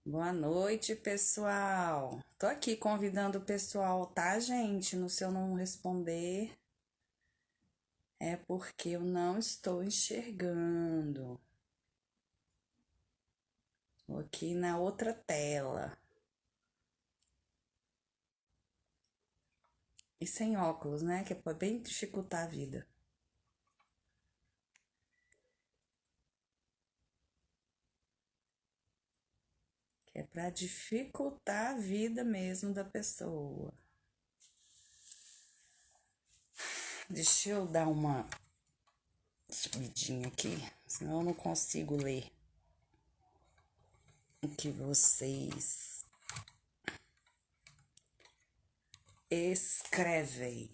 Boa noite, pessoal. Tô aqui convidando o pessoal, tá, gente? No Se eu não responder, é porque eu não estou enxergando. Tô aqui na outra tela. E sem óculos, né? Que é pra bem dificultar a vida. Que é pra dificultar a vida mesmo da pessoa. Deixa eu dar uma subidinha aqui, senão eu não consigo ler o que vocês escrevem.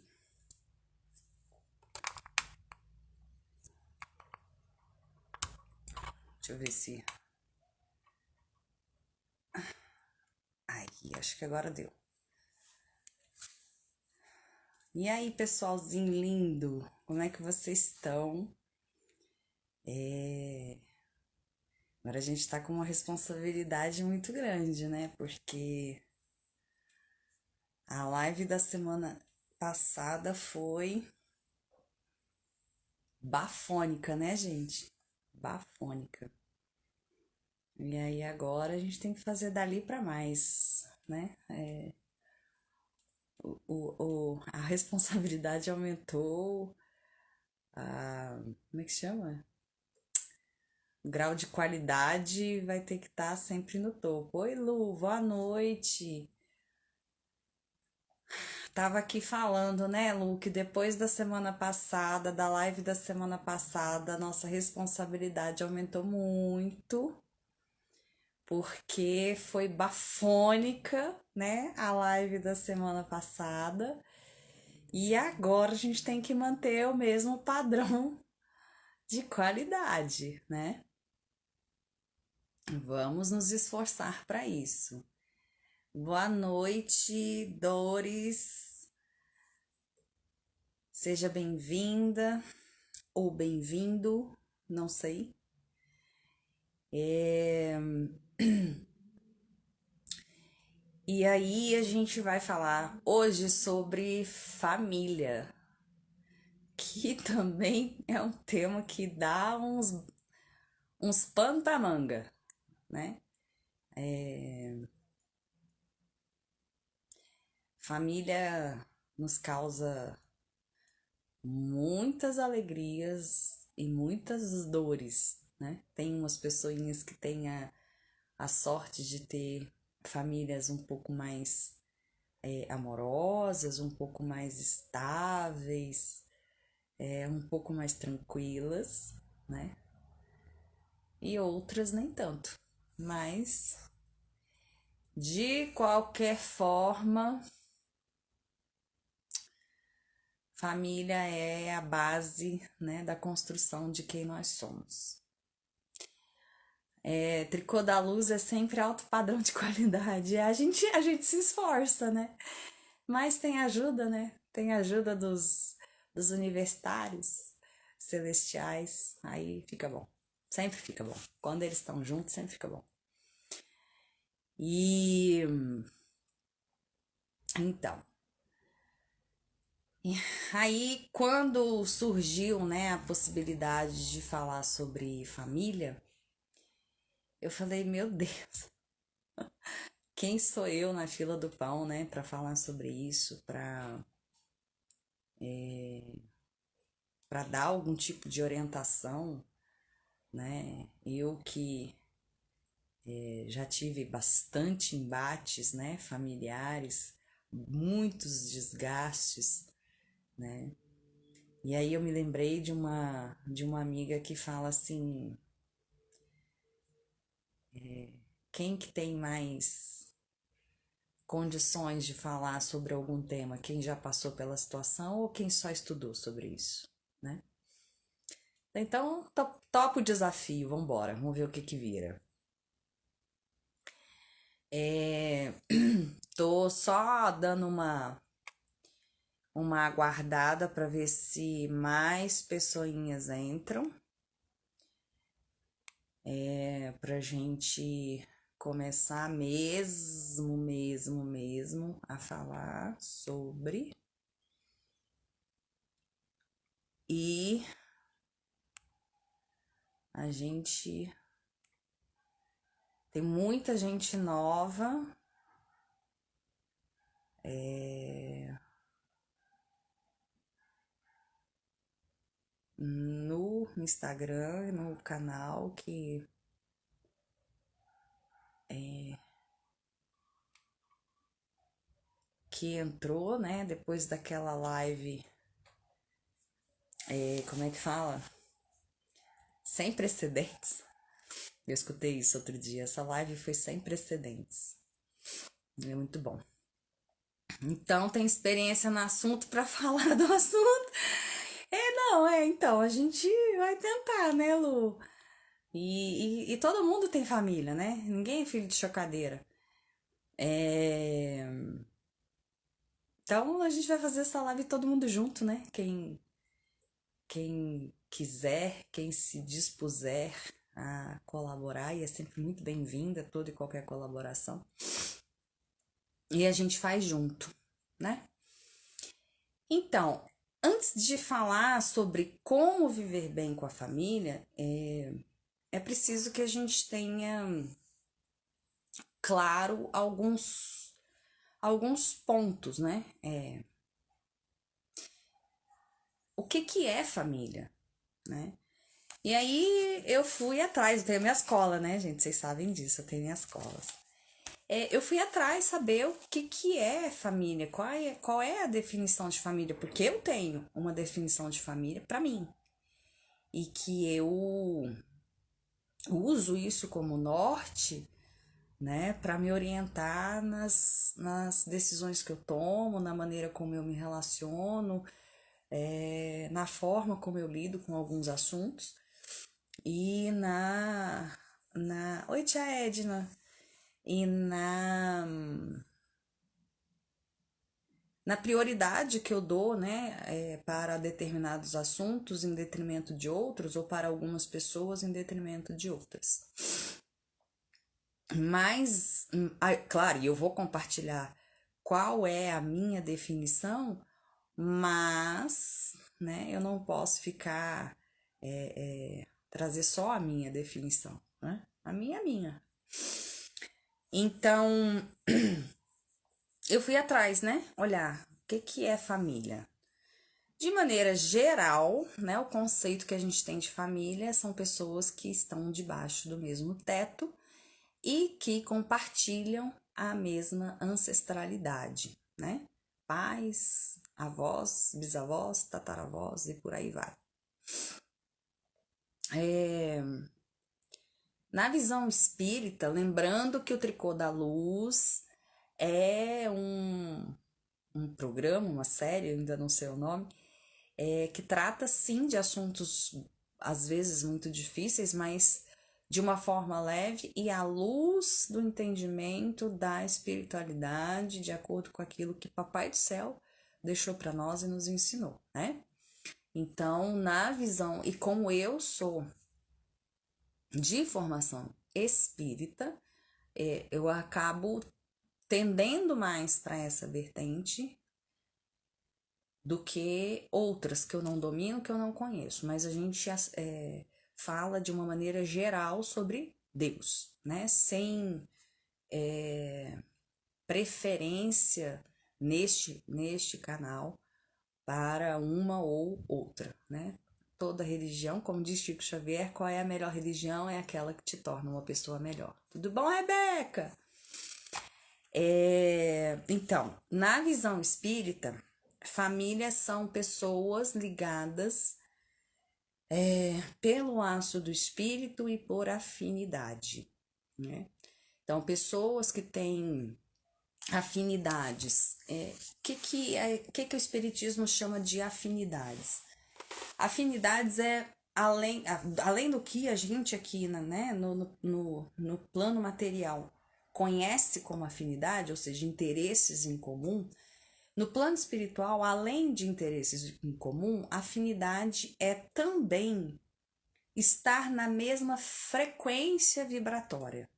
Deixa eu ver se. Aí, acho que agora deu. E aí, pessoalzinho lindo, como é que vocês estão? É... Agora a gente tá com uma responsabilidade muito grande, né? Porque a live da semana passada foi bafônica, né, gente? Bafônica. E aí agora a gente tem que fazer dali pra mais, né? A responsabilidade aumentou, como é que chama? O grau de qualidade vai ter que estar sempre no topo. Oi, Lu, boa noite. Tava aqui falando, né, Lu, que depois da semana passada, da live da semana passada, nossa responsabilidade aumentou muito, porque foi bafônica, né, a live da semana passada. E agora a gente tem que manter o mesmo padrão de qualidade, né? Vamos nos esforçar para isso. Boa noite, Doris. Seja bem-vinda ou bem-vindo, não sei. É... E aí a gente vai falar hoje sobre família, que também é um tema que dá uns pano pra manga, né? Família nos causa muitas alegrias e muitas dores, né? Tem umas pessoinhas que têm a sorte de ter famílias um pouco mais amorosas, um pouco mais estáveis, um pouco mais tranquilas, né? E outras nem tanto. Mas, de qualquer forma, família é a base, né, da construção de quem nós somos. Tricô da Luz é sempre alto padrão de qualidade. A gente se esforça, né? Mas tem ajuda, né? Tem ajuda dos universitários celestiais. Aí fica bom. Sempre fica bom. Quando eles estão juntos, sempre fica bom. E então, aí quando surgiu, né, a possibilidade de falar sobre família, eu falei, meu Deus, quem sou eu na fila do pão, né, para falar sobre isso, para dar algum tipo de orientação, né? Eu que já tive bastante embates, né, familiares, muitos desgastes, né? E aí eu me lembrei de uma amiga que fala assim, quem que tem mais condições de falar sobre algum tema, quem já passou pela situação ou quem só estudou sobre isso, né? Então, topa o desafio, vambora, vamos ver o que que vira. É, tô só dando uma aguardada para ver se mais pessoinhas entram, pra gente começar mesmo a falar sobre. E a gente tem muita gente nova no Instagram, no canal que entrou, né, depois daquela live, como é que fala? Sem precedentes. Eu escutei isso outro dia, essa live foi sem precedentes. É muito bom. Então, tem experiência no assunto para falar do assunto. Então, a gente vai tentar, né, Lu? E todo mundo tem família, né? Ninguém é filho de chocadeira. Então, a gente vai fazer essa live todo mundo junto, né? Quem quiser, quem se dispuser a colaborar, e é sempre muito bem-vinda toda e qualquer colaboração. E a gente faz junto, né? Então, antes de falar sobre como viver bem com a família, é preciso que a gente tenha claro alguns pontos, né? O que é família, né? E aí eu fui atrás, eu tenho a minha escola, né, gente? Vocês sabem disso, eu tenho minhas escolas. Eu fui atrás saber o que é família, qual é a definição de família, porque eu tenho uma definição de família para mim. E que eu uso isso como norte, né, para me orientar nas decisões que eu tomo, na maneira como eu me relaciono, na forma como eu lido com alguns assuntos e Oi, tia Edna. E na prioridade que eu dou, né, para determinados assuntos em detrimento de outros, ou para algumas pessoas em detrimento de outras. Mas, claro, eu vou compartilhar qual é a minha definição, mas, né, eu não posso ficar, trazer só a minha definição, né? A minha é minha. Então, eu fui atrás, né? Olhar o que é família. De maneira geral, né, o conceito que a gente tem de família são pessoas que estão debaixo do mesmo teto e que compartilham a mesma ancestralidade, né? Pais, avós, bisavós, tataravós e por aí vai. Na visão espírita, lembrando que o Tricô da Luz é um programa, uma série, eu ainda não sei o nome, que trata sim de assuntos às vezes muito difíceis, mas de uma forma leve e à luz do entendimento da espiritualidade, de acordo com aquilo que Papai do Céu deixou para nós e nos ensinou, né? Então, na visão, e como eu sou de formação espírita, eu acabo tendendo mais para essa vertente do que outras que eu não domino, que eu não conheço, mas a gente fala de uma maneira geral sobre Deus, né? Sem preferência neste canal para uma ou outra, né? Toda religião, como diz Chico Xavier, qual é a melhor religião? É aquela que te torna uma pessoa melhor. Tudo bom, Rebeca? Então, na visão espírita, famílias são pessoas ligadas pelo laço do espírito e por afinidade, né? Então, pessoas que têm afinidades. Que o espiritismo chama de afinidades? Afinidades além do que a gente aqui, né, no plano material conhece como afinidade, ou seja, interesses em comum. No plano espiritual, além de interesses em comum, afinidade é também estar na mesma frequência vibratória.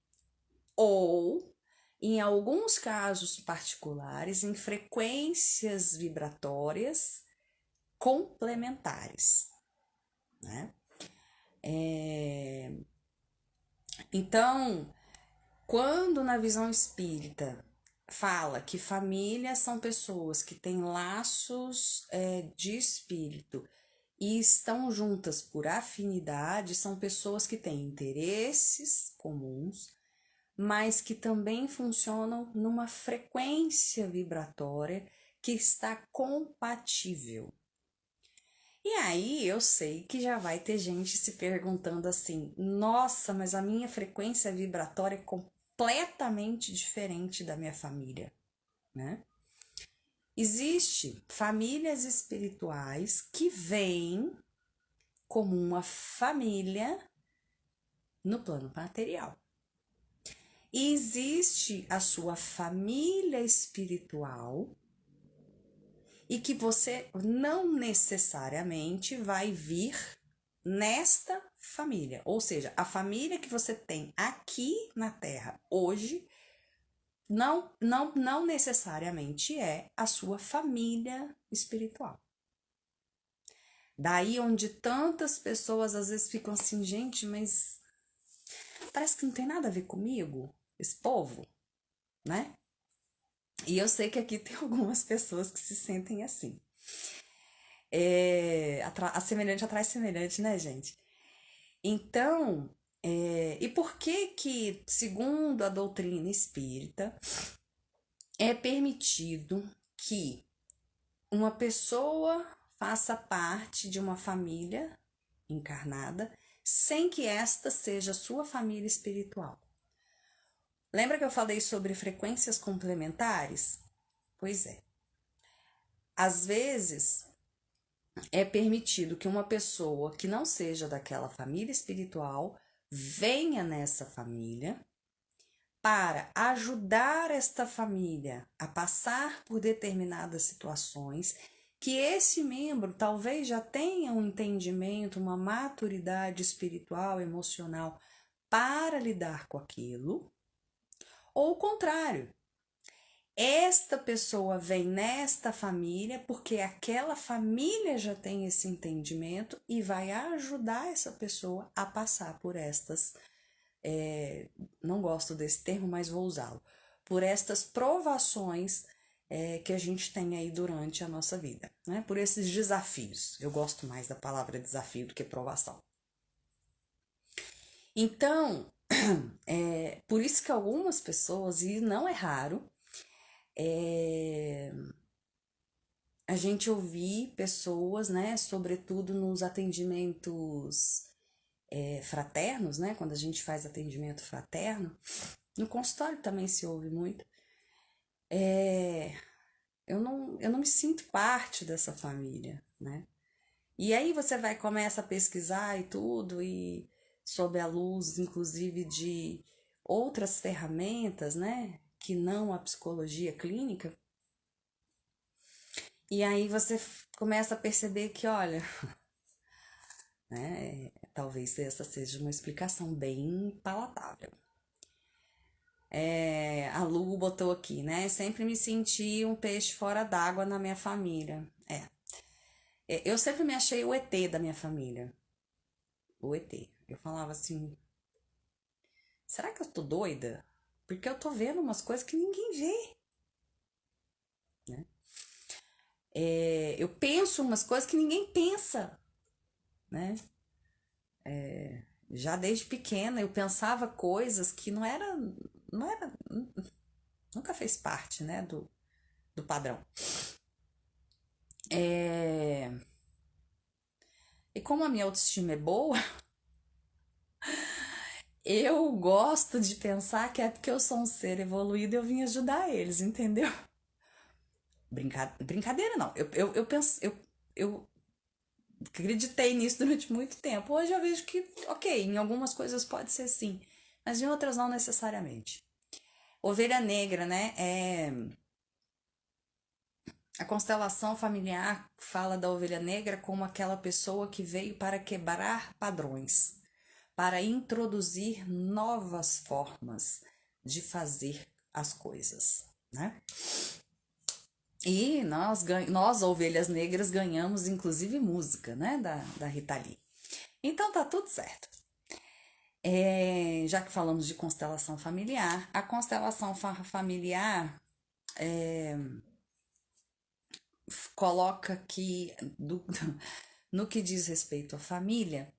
ou, em alguns casos particulares, em frequências vibratórias complementares, né? Então, quando na visão espírita fala que família são pessoas que têm laços de espírito e estão juntas por afinidade, são pessoas que têm interesses comuns, mas que também funcionam numa frequência vibratória que está compatível. E aí eu sei que já vai ter gente se perguntando assim: nossa, mas a minha frequência vibratória é completamente diferente da minha família, né? Existe famílias espirituais que vêm como uma família no plano material. E existe a sua família espiritual e que você não necessariamente vai vir nesta família. Ou seja, a família que você tem aqui na Terra hoje não necessariamente é a sua família espiritual. Daí onde tantas pessoas às vezes ficam assim, gente, mas parece que não tem nada a ver comigo, esse povo, né? E eu sei que aqui tem algumas pessoas que se sentem assim. A semelhante atrai semelhante, né, gente? Então, e por que, segundo a doutrina espírita, é permitido que uma pessoa faça parte de uma família encarnada sem que esta seja sua família espiritual? Lembra que eu falei sobre frequências complementares? Pois é. Às vezes é permitido que uma pessoa que não seja daquela família espiritual venha nessa família para ajudar esta família a passar por determinadas situações que esse membro talvez já tenha um entendimento, uma maturidade espiritual, emocional para lidar com aquilo, ou o contrário. Esta pessoa vem nesta família porque aquela família já tem esse entendimento e vai ajudar essa pessoa a passar por estas, não gosto desse termo, mas vou usá-lo, por estas provações que a gente tem aí durante a nossa vida, né? Por esses desafios. Eu gosto mais da palavra desafio do que provação. Então, por isso que algumas pessoas, e não é raro, a gente ouvir pessoas, né, sobretudo nos atendimentos fraternos, né, quando a gente faz atendimento fraterno, no consultório também se ouve muito, eu não me sinto parte dessa família, né? E aí você começa a pesquisar e tudo, e sob a luz, inclusive, de outras ferramentas, né, que não a psicologia clínica, e aí você começa a perceber que, olha, né, talvez essa seja uma explicação bem palatável. A Lu botou aqui, né? Sempre me senti um peixe fora d'água na minha família. Eu sempre me achei o ET da minha família. O ET. Eu falava assim, será que eu tô doida? Porque eu tô vendo umas coisas que ninguém vê, né? Eu penso umas coisas que ninguém pensa, né? Já desde pequena eu pensava coisas que não era, nunca fez parte, né, do padrão. E como a minha autoestima é boa, eu gosto de pensar que é porque eu sou um ser evoluído e eu vim ajudar eles, entendeu? Brincadeira não. Eu penso, eu acreditei nisso durante muito tempo. Hoje eu vejo que, ok, em algumas coisas pode ser sim, mas em outras não necessariamente. Ovelha negra, né? A constelação familiar fala da ovelha negra como aquela pessoa que veio para quebrar padrões, para introduzir novas formas, de fazer as coisas, né? E nós, ovelhas negras, ganhamos inclusive música, né, da Rita Lee. Então tá tudo certo. Já que falamos de constelação familiar, a constelação familiar coloca que, no que diz respeito à família,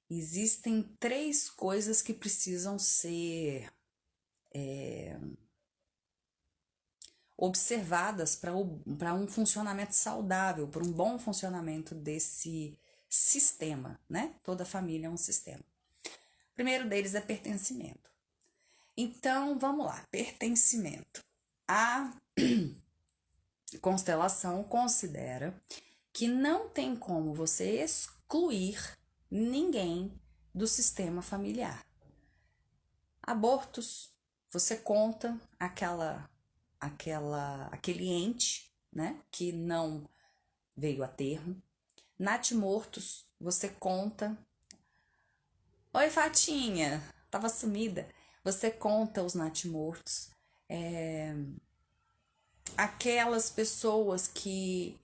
existem 3 coisas que precisam ser observadas para um funcionamento saudável, para um bom funcionamento desse sistema, né? Toda família é um sistema. O primeiro deles é pertencimento. Então, vamos lá, pertencimento. A constelação considera que não tem como você excluir ninguém do sistema familiar. Abortos, você conta aquele ente, né, que não veio a termo. Natimortos, você conta. Oi, Fatinha, tava sumida. Você conta os natimortos. Aquelas pessoas que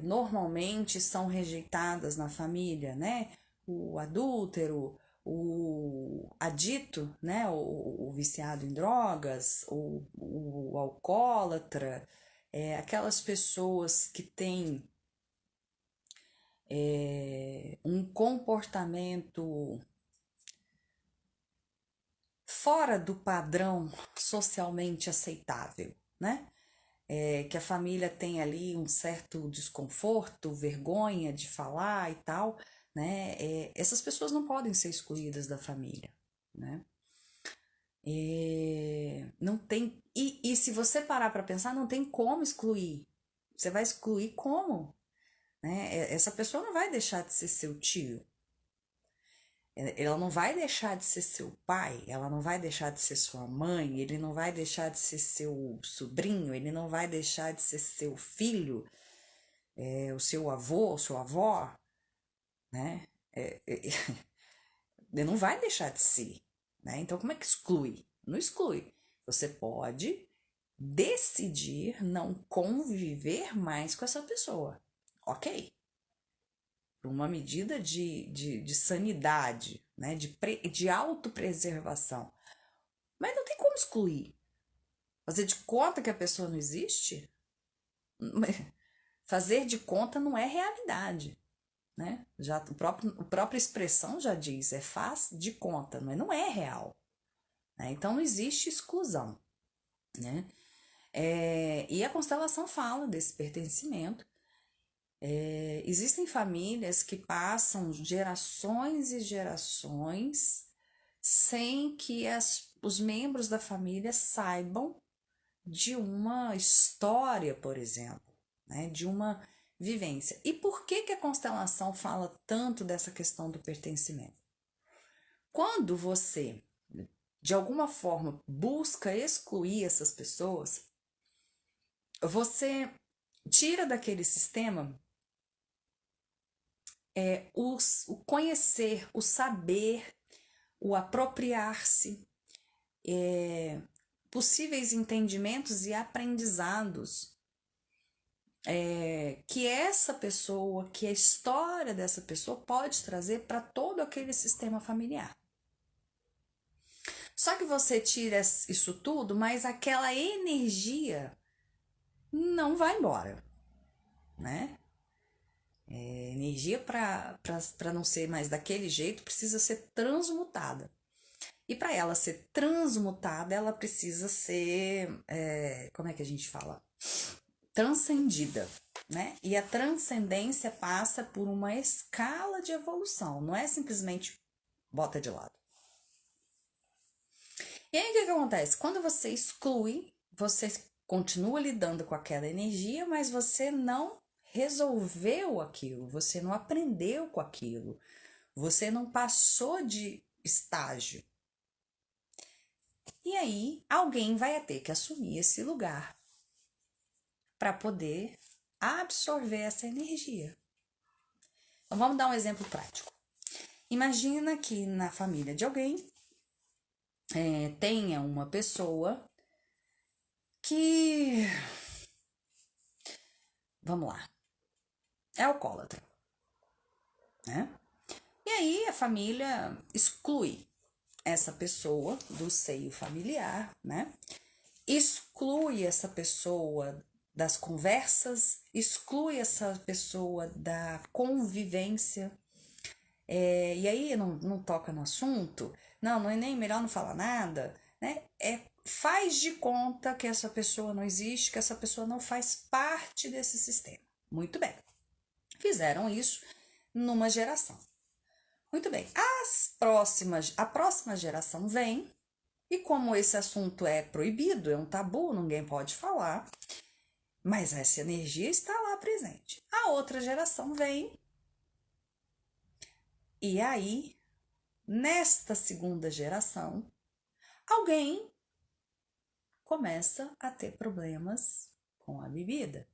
normalmente são rejeitadas na família, né? O adúltero, o adito, né? O viciado em drogas, o alcoólatra, aquelas pessoas que têm um comportamento fora do padrão socialmente aceitável, né? Que a família tem ali um certo desconforto, vergonha de falar e tal, né? Essas pessoas não podem ser excluídas da família, né? Não tem. E se você parar para pensar, não tem como excluir. Você vai excluir como? Né? Essa pessoa não vai deixar de ser seu tio. Ela não vai deixar de ser seu pai, ela não vai deixar de ser sua mãe, ele não vai deixar de ser seu sobrinho, ele não vai deixar de ser seu filho, o seu avô, sua avó, né? Ele não vai deixar de ser, né? Então, como é que exclui? Não exclui. Você pode decidir não conviver mais com essa pessoa, ok? Por uma medida de sanidade, né? De autopreservação. Mas não tem como excluir. Fazer de conta que a pessoa não existe? Fazer de conta não é realidade, né? Já a própria expressão já diz, faz de conta, mas não é real. Né? Então não existe exclusão, né? E a constelação fala desse pertencimento. Existem famílias que passam gerações e gerações sem que os membros da família saibam de uma história, por exemplo, né? De uma vivência. E por que a constelação fala tanto dessa questão do pertencimento? Quando você, de alguma forma, busca excluir essas pessoas, você tira daquele sistema o conhecer, o saber, o apropriar-se, possíveis entendimentos e aprendizados que essa pessoa, que a história dessa pessoa pode trazer para todo aquele sistema familiar. Só que você tira isso tudo, mas aquela energia não vai embora, né? Energia para não ser mais daquele jeito precisa ser transmutada. E para ela ser transmutada, ela precisa ser, como é que a gente fala? Transcendida, né? E a transcendência passa por uma escala de evolução, não é simplesmente bota de lado. E aí o que acontece? Quando você exclui, você continua lidando com aquela energia, mas você não resolveu aquilo, você não aprendeu com aquilo, você não passou de estágio. E aí alguém vai ter que assumir esse lugar para poder absorver essa energia. Então vamos dar um exemplo prático. Imagina que na família de alguém tenha uma pessoa que, vamos lá, é alcoólatra, né? E aí a família exclui essa pessoa do seio familiar, né? Exclui essa pessoa das conversas, exclui essa pessoa da convivência. E aí não toca no assunto, não é nem melhor não falar nada, né? Faz de conta que essa pessoa não existe, que essa pessoa não faz parte desse sistema. Muito bem. Fizeram isso numa geração. Muito bem. A próxima geração vem, e como esse assunto é proibido, é um tabu, ninguém pode falar, mas essa energia está lá presente. A outra geração vem, e aí, nesta segunda geração, alguém começa a ter problemas com a bebida.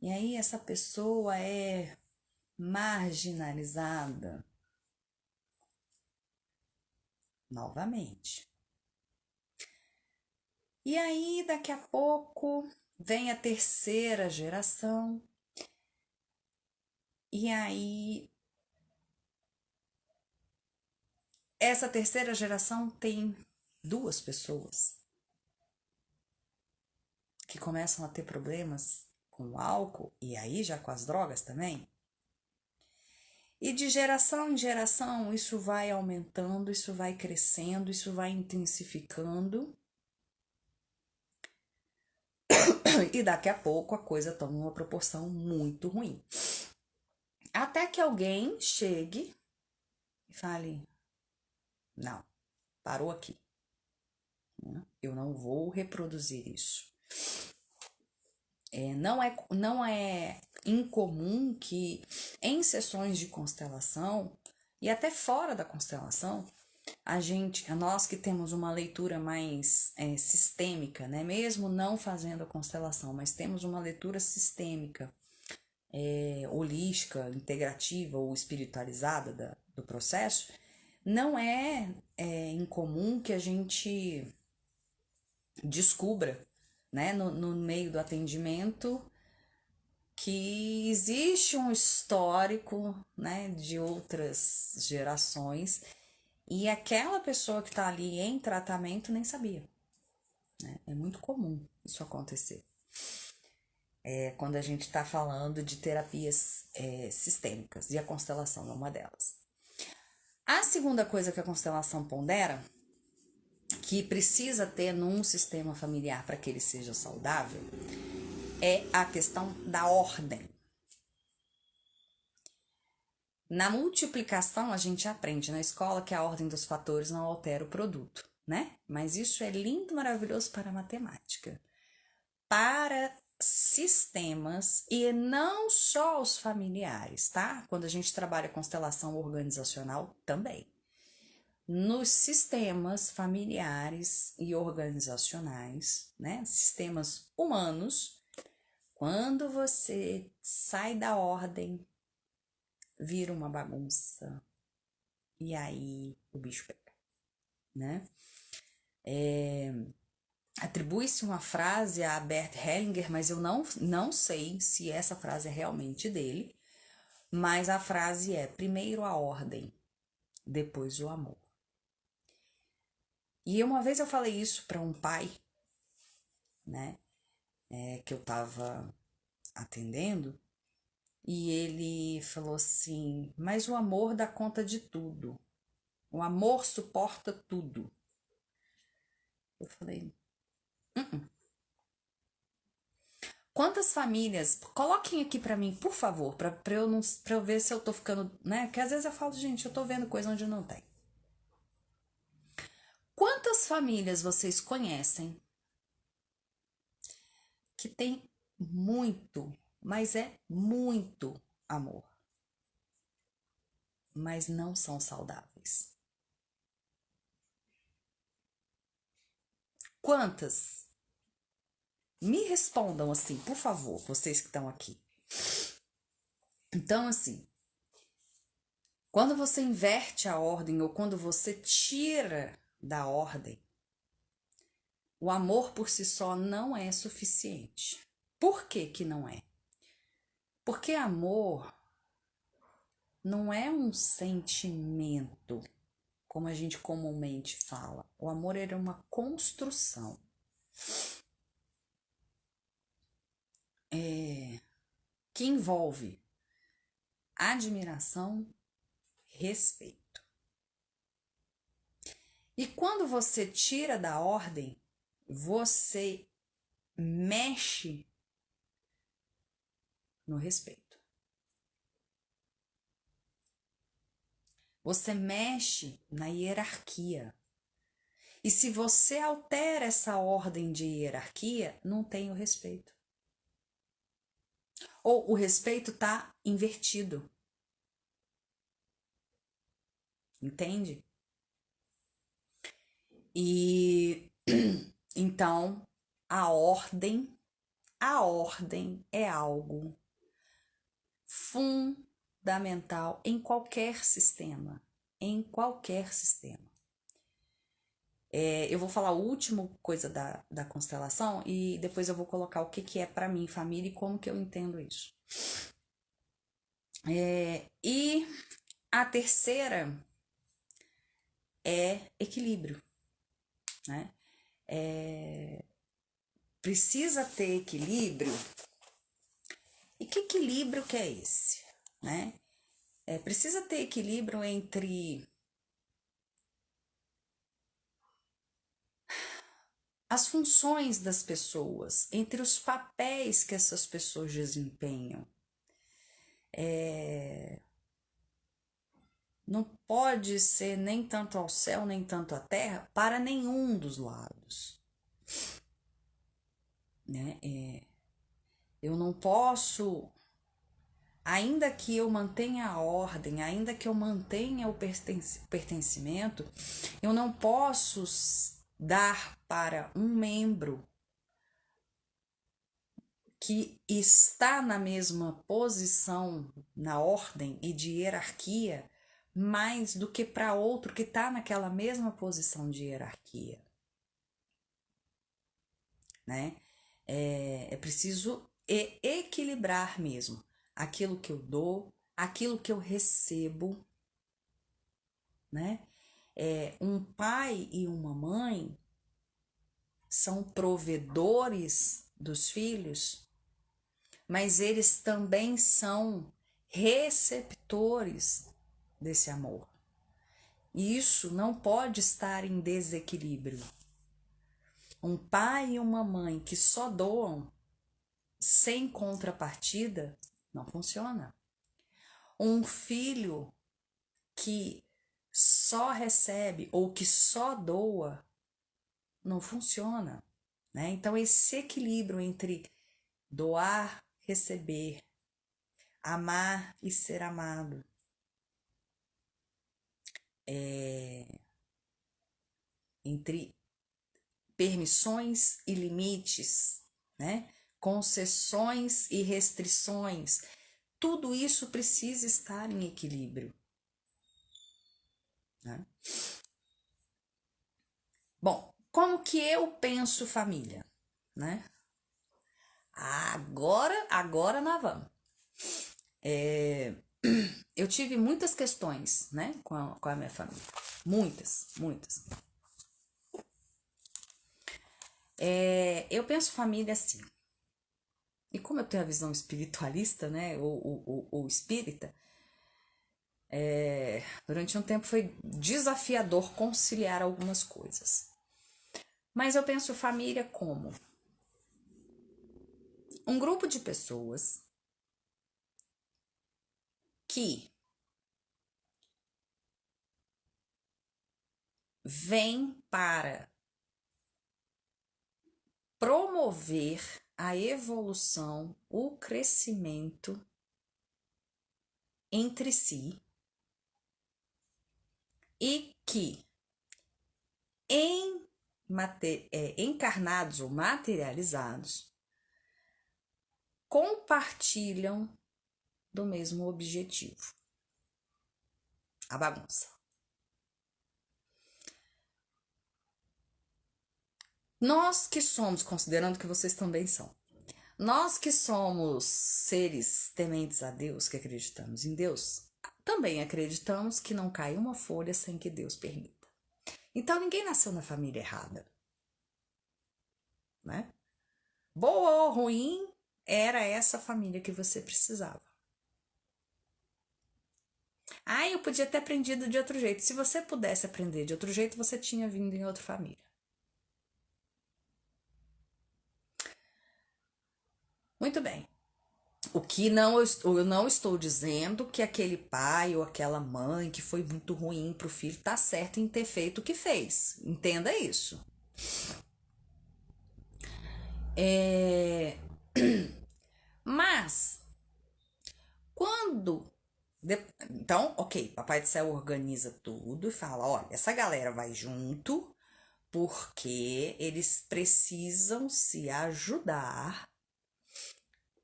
E aí essa pessoa é marginalizada novamente. E aí daqui a pouco vem a terceira geração. E aí essa terceira geração tem duas pessoas que começam a ter problemas com o álcool e aí já com as drogas também. E de geração em geração isso vai aumentando, isso vai crescendo, isso vai intensificando. E daqui a pouco a coisa toma uma proporção muito ruim. Até que alguém chegue e fale: não, parou aqui. Eu não vou reproduzir isso. Não é incomum que em sessões de constelação e até fora da constelação, nós que temos uma leitura mais sistêmica, né? Mesmo não fazendo a constelação, mas temos uma leitura sistêmica, holística, integrativa ou espiritualizada do processo, não é incomum que a gente descubra, né, no meio do atendimento, que existe um histórico, né, de outras gerações e aquela pessoa que está ali em tratamento nem sabia, né? É muito comum isso acontecer. Quando a gente está falando de terapias sistêmicas, e a constelação é uma delas. A segunda coisa que a constelação pondera, que precisa ter num sistema familiar para que ele seja saudável, é a questão da ordem. Na multiplicação, a gente aprende na escola que a ordem dos fatores não altera o produto, né? Mas isso é lindo, maravilhoso para a matemática. Para sistemas, e não só os familiares, tá? Quando a gente trabalha constelação organizacional também. Nos sistemas familiares e organizacionais, né? Sistemas humanos, quando você sai da ordem, vira uma bagunça. E aí o bicho pega, né? Atribui-se uma frase a Bert Hellinger, mas eu não sei se essa frase é realmente dele, mas a frase é: primeiro a ordem, depois o amor. E uma vez eu falei isso para um pai, né, que eu estava atendendo, e ele falou assim: mas o amor dá conta de tudo, o amor suporta tudo. Eu falei: quantas famílias, coloquem aqui para mim, por favor, para eu ver se eu tô ficando, né? Porque às vezes eu falo, gente, eu tô vendo coisa onde não tem. Quantas famílias vocês conhecem que tem muito, mas é muito amor, mas não são saudáveis? Quantas? Me respondam assim, por favor, vocês que estão aqui. Então, assim, Quando você inverte a ordem ou quando você tira da ordem, o amor por si só não é suficiente. Por que que não é? Porque amor não é um sentimento, como a gente comumente fala. O amor é uma construção. Que envolve admiração, respeito. E quando você tira da ordem, você mexe no respeito. Você mexe na hierarquia. E se você altera essa ordem de hierarquia, não tem o respeito. Ou o respeito está invertido. Entende? E então a ordem é algo fundamental em qualquer sistema. Em qualquer sistema. Eu vou falar a última coisa da constelação e depois eu vou colocar o que é para mim família e como que eu entendo isso. E a terceira é equilíbrio, né? Precisa ter equilíbrio. E que equilíbrio que é esse, né? Precisa ter equilíbrio entre as funções das pessoas, entre os papéis que essas pessoas desempenham. Não pode ser nem tanto ao céu, nem tanto à terra, para nenhum dos lados. Né? Eu não posso, ainda que eu mantenha a ordem, ainda que eu mantenha o pertencimento, eu não posso dar para um membro que está na mesma posição na ordem e de hierarquia mais do que para outro que está naquela mesma posição de hierarquia, né? É preciso equilibrar mesmo aquilo que eu dou, aquilo que eu recebo, né? Um pai e uma mãe são provedores dos filhos, mas eles também são receptores desse amor. E isso não pode estar em desequilíbrio. Um pai e uma mãe que só doam sem contrapartida não funciona. Um filho que só recebe ou que só doa não funciona, né? Então esse equilíbrio entre doar, receber, amar e ser amado, entre permissões e limites, né? Concessões e restrições, tudo isso precisa estar em equilíbrio, né? Bom, como que eu penso família, né? Agora nós vamos. Eu tive muitas questões, né, com a minha família. Muitas. Eu penso família assim. E como eu tenho a visão espiritualista, né, ou espírita, durante um tempo foi desafiador conciliar algumas coisas. Mas eu penso família como um grupo de pessoas que vem para promover a evolução, o crescimento entre si e que encarnados ou materializados compartilham do mesmo objetivo. a bagunça. Nós que somos, considerando que vocês também são, nós que somos seres tementes a Deus, que acreditamos em Deus, também acreditamos que não cai uma folha sem que Deus permita. Então ninguém nasceu na família errada, né? Boa ou ruim, era essa família que você precisava. Ah, eu podia ter aprendido de outro jeito. Se você pudesse aprender de outro jeito, você tinha vindo em outra família. Muito bem. Eu não estou dizendo que aquele pai ou aquela mãe que foi muito ruim para o filho tá certo em ter feito o que fez. Entenda isso. Mas quando então, ok, Papai do Céu organiza tudo e fala: olha, essa galera vai junto porque eles precisam se ajudar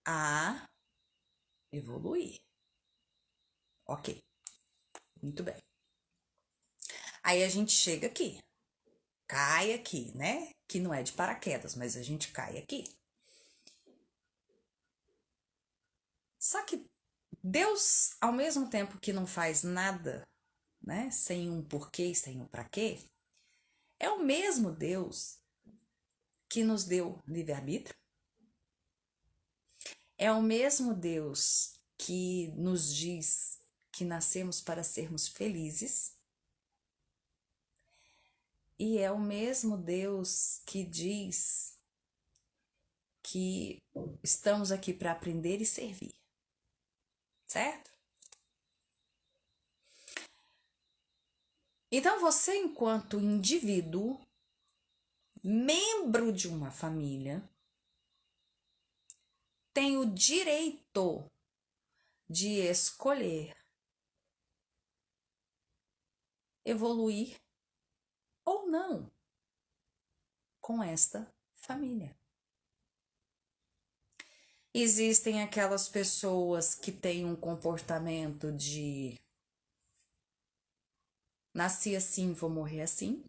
a evoluir. Ok, muito bem. Aí a gente chega aqui, cai aqui, né? Que não é de paraquedas, mas a gente cai aqui. Só que Deus, ao mesmo tempo que não faz nada, né, sem um porquê e sem um para quê, é o mesmo Deus que nos deu livre-arbítrio. É o mesmo Deus que nos diz que nascemos para sermos felizes. E é o mesmo Deus que diz que estamos aqui para aprender e servir. Certo? Então você, enquanto indivíduo, membro de uma família, tem o direito de escolher evoluir ou não com esta família. Existem aquelas pessoas que têm um comportamento de nasci assim, vou morrer assim.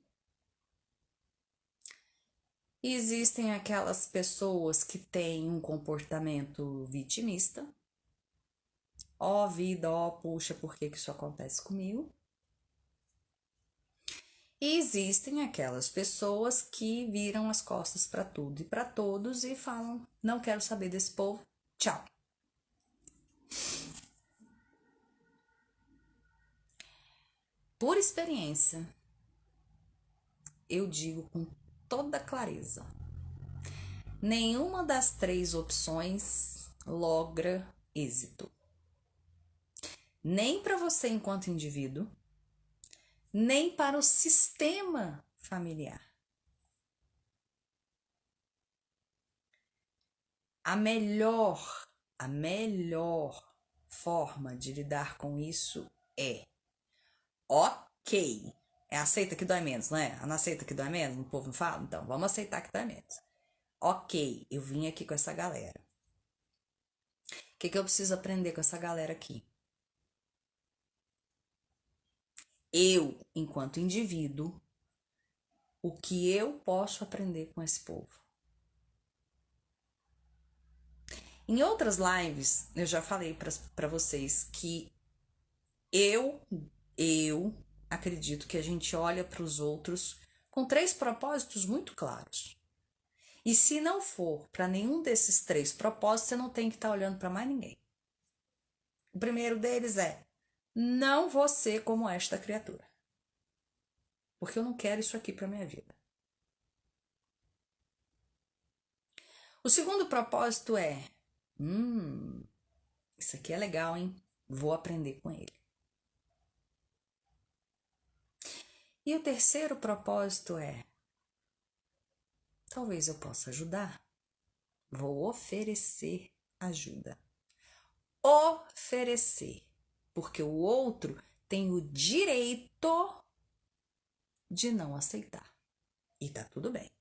E existem aquelas pessoas que têm um comportamento vitimista. Ó vida, ó puxa, por que isso acontece comigo? E existem aquelas pessoas que viram as costas para tudo e para todos e falam: não quero saber desse povo, tchau. Por experiência, eu digo com toda clareza: nenhuma das três opções logra êxito. Nem para você enquanto indivíduo, nem para o sistema familiar. A melhor forma de lidar com isso é: ok, aceita que dói menos, não é? Não aceita que dói menos? O povo não fala? Então, vamos aceitar que dói menos. Ok, eu vim aqui com essa galera. O que eu preciso aprender com essa galera aqui? Eu, enquanto indivíduo, o que eu posso aprender com esse povo? Em outras lives, eu já falei para vocês que eu acredito que a gente olha para os outros com três propósitos muito claros. E se não for para nenhum desses três propósitos, você não tem que estar olhando para mais ninguém. O primeiro deles é: não vou ser como esta criatura. Porque eu não quero isso aqui para minha vida. O segundo propósito é: isso aqui é legal, hein? Vou aprender com ele. E o terceiro propósito é: talvez eu possa ajudar. Vou oferecer ajuda. Oferecer, porque o outro tem o direito de não aceitar. E tá tudo bem.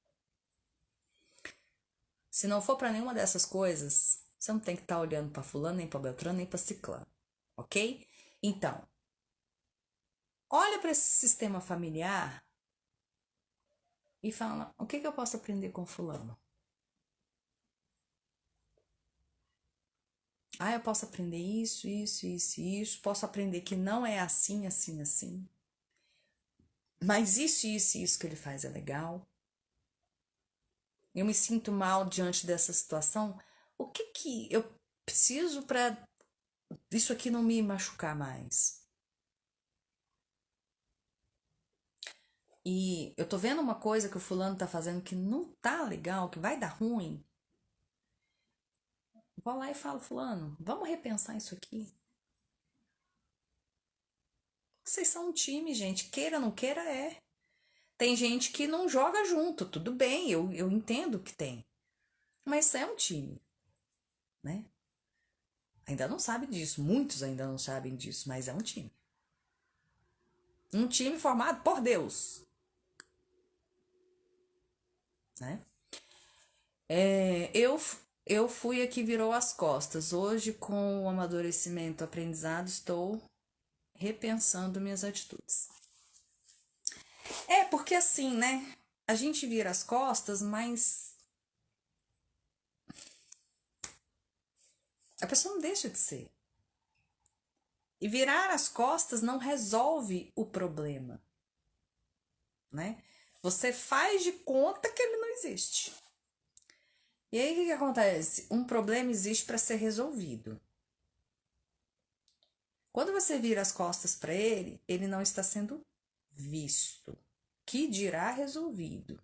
Se não for para nenhuma dessas coisas, você não tem que estar olhando para fulano, nem para Beltrano, nem para ciclano, ok? Então, olha para esse sistema familiar e fala: o que eu posso aprender com fulano? Ah, eu posso aprender isso, isso, isso, isso. Posso aprender que não é assim, assim, assim. Mas isso que ele faz é legal. Eu me sinto mal diante dessa situação. O que eu preciso para isso aqui não me machucar mais? E eu tô vendo uma coisa que o fulano tá fazendo que não tá legal, que vai dar ruim. Vou lá e falo: fulano, vamos repensar isso aqui. Vocês são um time, gente. Queira ou não queira, é. Tem gente que não joga junto, tudo bem, eu entendo que tem. Mas é um time, né? Ainda não sabe disso, muitos ainda não sabem disso, mas é um time. Um time formado por Deus, né? Eu fui a que virou as costas. Hoje, com o amadurecimento, aprendizado, estou repensando minhas atitudes. É, porque assim, né? A gente vira as costas, mas a pessoa não deixa de ser. E virar as costas não resolve o problema, né? Você faz de conta que ele não existe. E aí o que acontece? Um problema existe para ser resolvido. Quando você vira as costas para ele, ele não está sendo visto. Que dirá resolvido.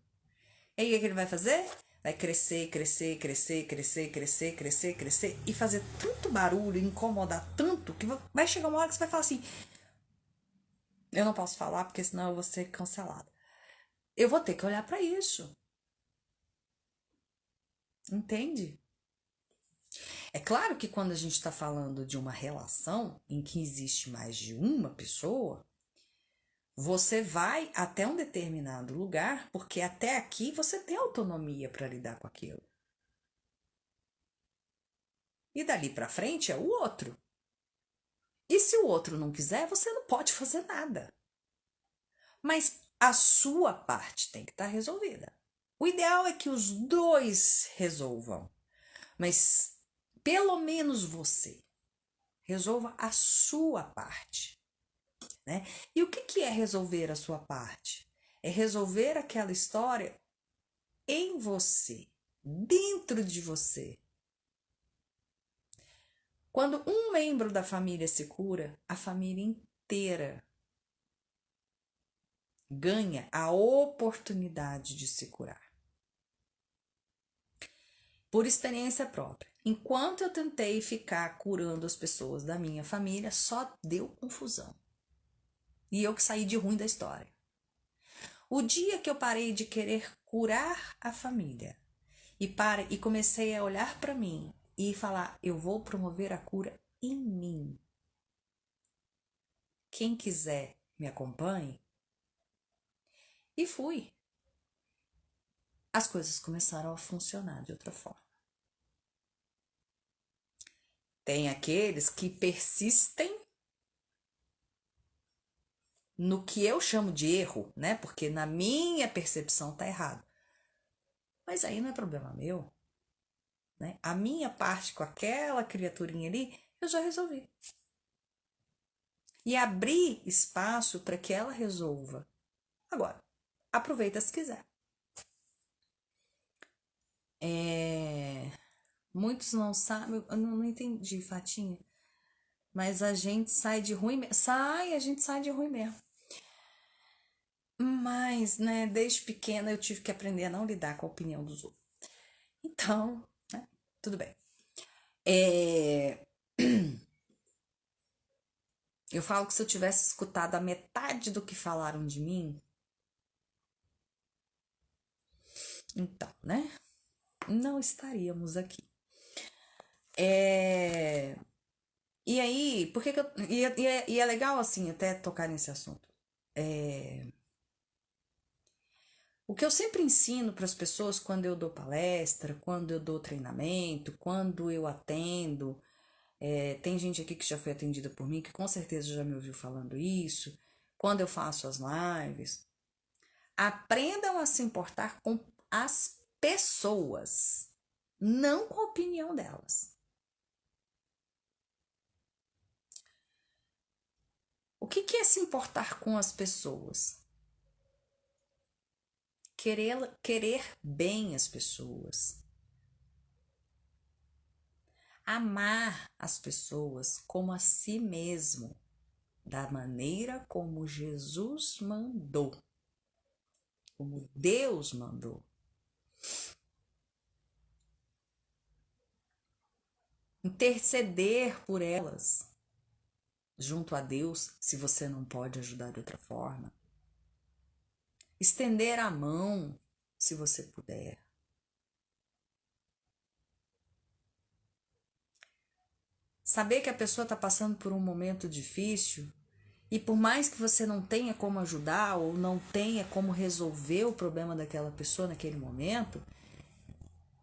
E aí o que ele vai fazer? Vai crescer, crescer, crescer, crescer, crescer, crescer, crescer e fazer tanto barulho, incomodar tanto, que vai chegar uma hora que você vai falar assim: eu não posso falar porque senão eu vou ser cancelada. Eu vou ter que olhar para isso. Entende? É claro que quando a gente está falando de uma relação em que existe mais de uma pessoa, você vai até um determinado lugar, porque até aqui você tem autonomia para lidar com aquilo. E dali para frente é o outro. E se o outro não quiser, você não pode fazer nada. Mas a sua parte tem que estar resolvida. O ideal é que os dois resolvam, mas pelo menos você resolva a sua parte, né? E o que é resolver a sua parte? É resolver aquela história em você, dentro de você. Quando um membro da família se cura, a família inteira ganha a oportunidade de se curar. Por experiência própria. Enquanto eu tentei ficar curando as pessoas da minha família, só deu confusão. E eu que saí de ruim da história. O dia que eu parei de querer curar a família e comecei a olhar para mim e falar: eu vou promover a cura em mim. Quem quiser me acompanhe. E fui. As coisas começaram a funcionar de outra forma. Tem aqueles que persistem no que eu chamo de erro, né? Porque na minha percepção tá errado. Mas aí não é problema meu, né? A minha parte com aquela criaturinha ali, eu já resolvi. E abrir espaço para que ela resolva. Agora, aproveita se quiser. Muitos não sabem, eu não entendi, Fatinha. Mas a gente sai de ruim mesmo. A gente sai de ruim mesmo. Mas, né, desde pequena eu tive que aprender a não lidar com a opinião dos outros. Então, né, tudo bem. Eu falo que se eu tivesse escutado a metade do que falaram de mim, então, né, não estaríamos aqui. E aí, por que eu. E é legal, assim, até tocar nesse assunto. O que eu sempre ensino para as pessoas quando eu dou palestra, quando eu dou treinamento, quando eu atendo, tem gente aqui que já foi atendida por mim, que com certeza já me ouviu falando isso. quando eu faço as lives, aprendam a se importar com as pessoas, não com a opinião delas. O que é se importar com as pessoas? Querer bem as pessoas. Amar as pessoas como a si mesmo, da maneira como Jesus mandou, como Deus mandou. Interceder por elas junto a Deus, se você não pode ajudar de outra forma. Estender a mão, se você puder. Saber que a pessoa está passando por um momento difícil e por mais que você não tenha como ajudar ou não tenha como resolver o problema daquela pessoa naquele momento,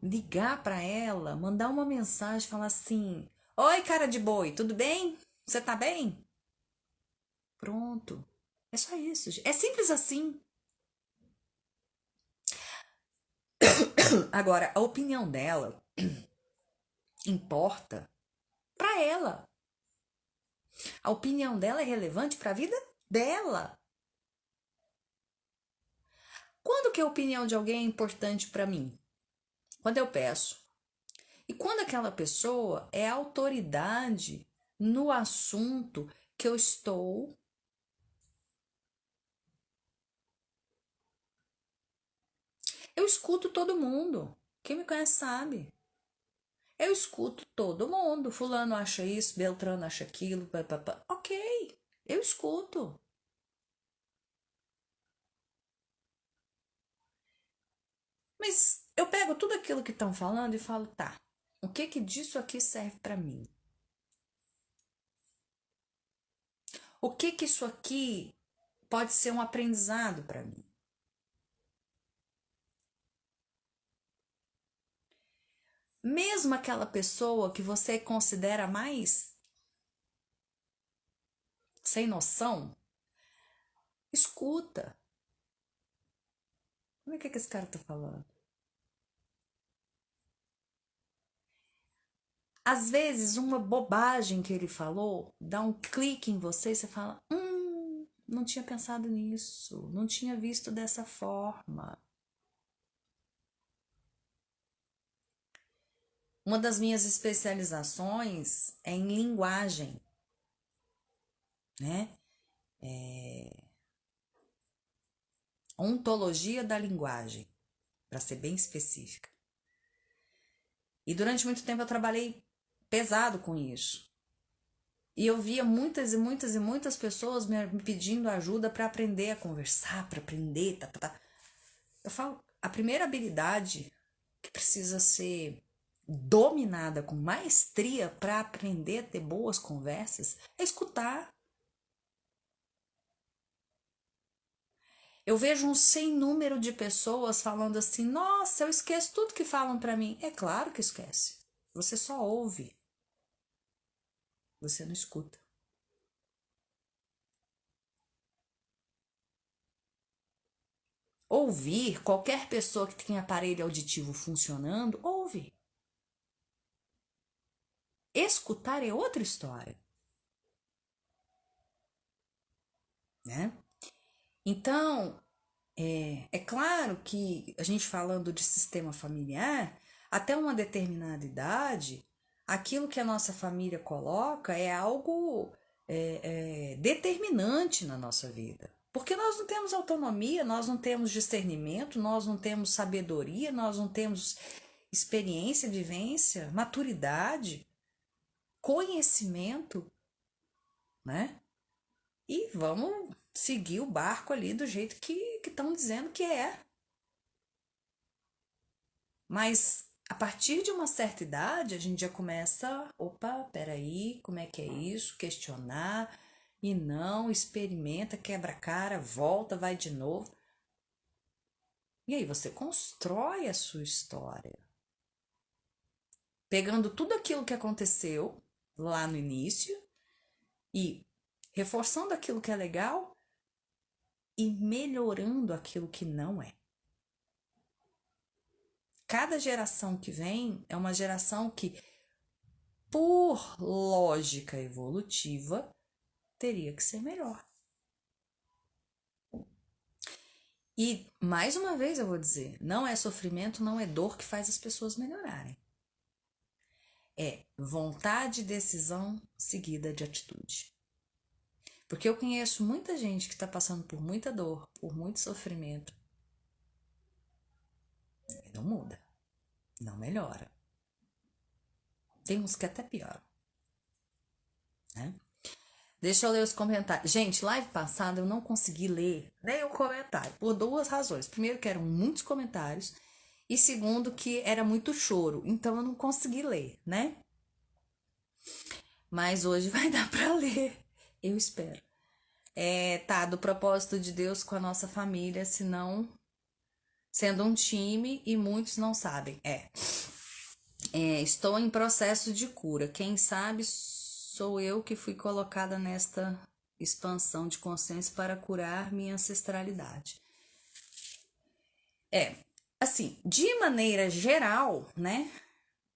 ligar para ela, mandar uma mensagem, falar assim: "Oi, cara de boi, tudo bem? Você tá bem?" Pronto. É só isso. É simples assim. Agora, a opinião dela importa para ela. A opinião dela é relevante para a vida dela. Quando que a opinião de alguém é importante para mim? Quando eu peço. E quando aquela pessoa é autoridade no assunto que eu estou. Eu escuto todo mundo. Quem me conhece sabe. Eu escuto todo mundo. Fulano acha isso, Beltrano acha aquilo. Papapá. Ok, eu escuto. Mas eu pego tudo aquilo que estão falando e falo, tá, o que que disso aqui serve para mim? O que que isso aqui pode ser um aprendizado para mim? Mesmo aquela pessoa que você considera mais sem noção, escuta. Como é que esse cara tá falando? Às vezes, uma bobagem que ele falou dá um clique em você e você fala: não tinha pensado nisso, não tinha visto dessa forma. Uma das minhas especializações é em linguagem, né? Ontologia da linguagem, para ser bem específica. E durante muito tempo eu trabalhei pesado com isso. E eu via muitas e muitas e muitas pessoas me pedindo ajuda para aprender a conversar, para aprender, tá, tá, tá. Eu falo, a primeira habilidade que precisa ser dominada com maestria para aprender a ter boas conversas é escutar. Eu vejo um sem número de pessoas falando assim: "Nossa, eu esqueço tudo que falam para mim". É claro que esquece. Você só ouve, você não escuta. Ouvir, qualquer pessoa que tem aparelho auditivo funcionando, ouve. Escutar é outra história, né? Então, é claro que a gente falando de sistema familiar, até uma determinada idade, aquilo que a nossa família coloca é algo determinante na nossa vida. Porque nós não temos autonomia, nós não temos discernimento, nós não temos sabedoria, nós não temos experiência, vivência, maturidade, conhecimento, né? E vamos seguir o barco ali do jeito que estão dizendo que é. Mas a partir de uma certa idade, a gente já começa, opa, peraí, como é que é isso? Questionar, e não, experimenta, quebra a cara, volta, vai de novo. E aí você constrói a sua história. Pegando tudo aquilo que aconteceu lá no início e reforçando aquilo que é legal, e melhorando aquilo que não é. Cada geração que vem é uma geração que, por lógica evolutiva, teria que ser melhor. E, mais uma vez eu vou dizer, não é sofrimento, não é dor que faz as pessoas melhorarem. É vontade e decisão seguida de atitude. Porque eu conheço muita gente que está passando por muita dor, por muito sofrimento. E não muda, não melhora. Tem uns que até pioram, né? Deixa eu ler os comentários. Gente, live passada eu não consegui ler nem o comentário, por duas razões. Primeiro, que eram muitos comentários. E segundo, que era muito choro. Então eu não consegui ler, né? Mas hoje vai dar pra ler. Eu espero. Tá, do propósito de Deus com a nossa família, senão sendo um time e muitos não sabem. Estou em processo de cura. Quem sabe sou eu que fui colocada nesta expansão de consciência para curar minha ancestralidade. Assim, de maneira geral, né?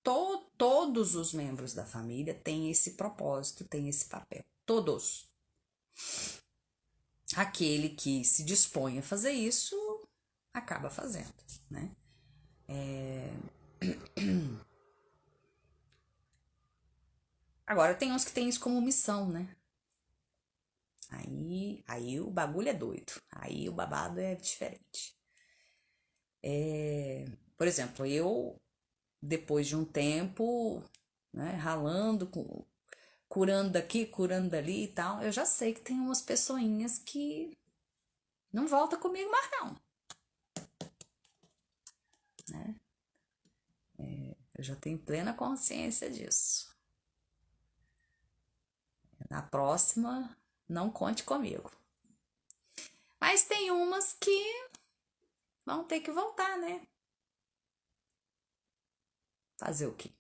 Todos os membros da família têm esse propósito, têm esse papel. Todos. Aquele que se dispõe a fazer isso, acaba fazendo, né? Agora, tem uns que têm isso como missão, né? Aí o bagulho é doido. Aí o babado é diferente. Por exemplo, eu, depois de um tempo, né, ralando, curando daqui, curando dali e tal, eu já sei que tem umas pessoinhas que não volta comigo mais não. Né? Eu já tenho plena consciência disso. Na próxima, não conte comigo. Mas tem umas que vão ter que voltar, né? Fazer o quê?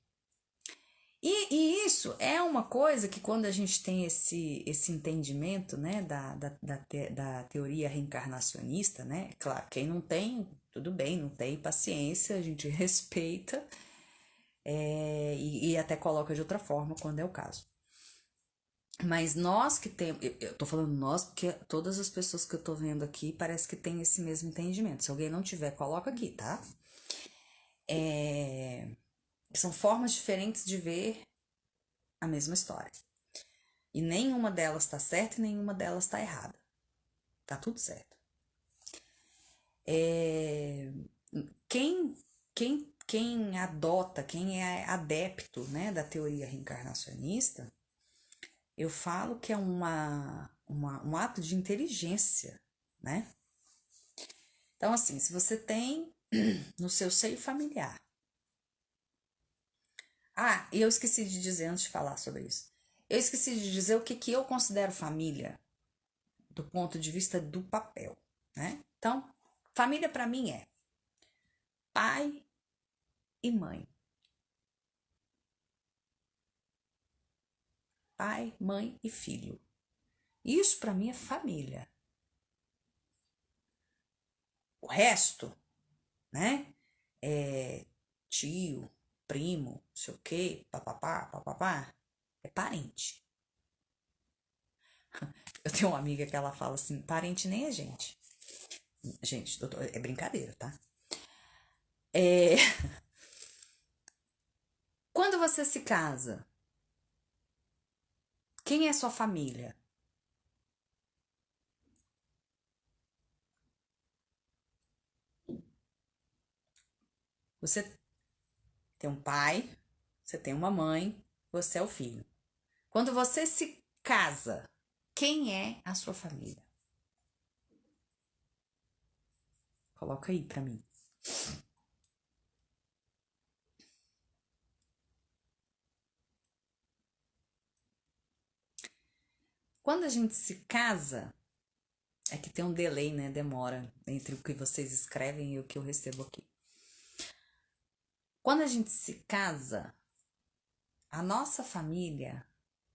E isso é uma coisa que quando a gente tem esse entendimento, né, da teoria reencarnacionista, né, claro, quem não tem, tudo bem, não tem paciência, a gente respeita e até coloca de outra forma quando é o caso. Mas nós que temos, eu tô falando nós porque todas as pessoas que eu tô vendo aqui parece que tem esse mesmo entendimento. Se alguém não tiver, coloca aqui, tá? São formas diferentes de ver a mesma história. E nenhuma delas tá certa e nenhuma delas tá errada. Tá tudo certo. Quem adota, quem é adepto, né, da teoria reencarnacionista, eu falo que é um ato de inteligência, né? Então, assim, se você tem no seu seio familiar. E eu esqueci de dizer antes de falar sobre isso. Eu esqueci de dizer o que eu considero família do ponto de vista do papel, né? Então, família para mim é pai e mãe. Pai, mãe e filho. Isso para mim é família. O resto, né? É tio, primo, não sei o quê, papapá, é parente. Eu tenho uma amiga que ela fala assim, parente nem é gente. Gente, é brincadeira, tá? Quando você se casa, quem é sua família? Você tem um pai, você tem uma mãe, você é o filho. Quando você se casa, quem é a sua família? Coloca aí pra mim. Quando a gente se casa, é que tem um delay, né? Demora entre o que vocês escrevem e o que eu recebo aqui. Quando a gente se casa, a nossa família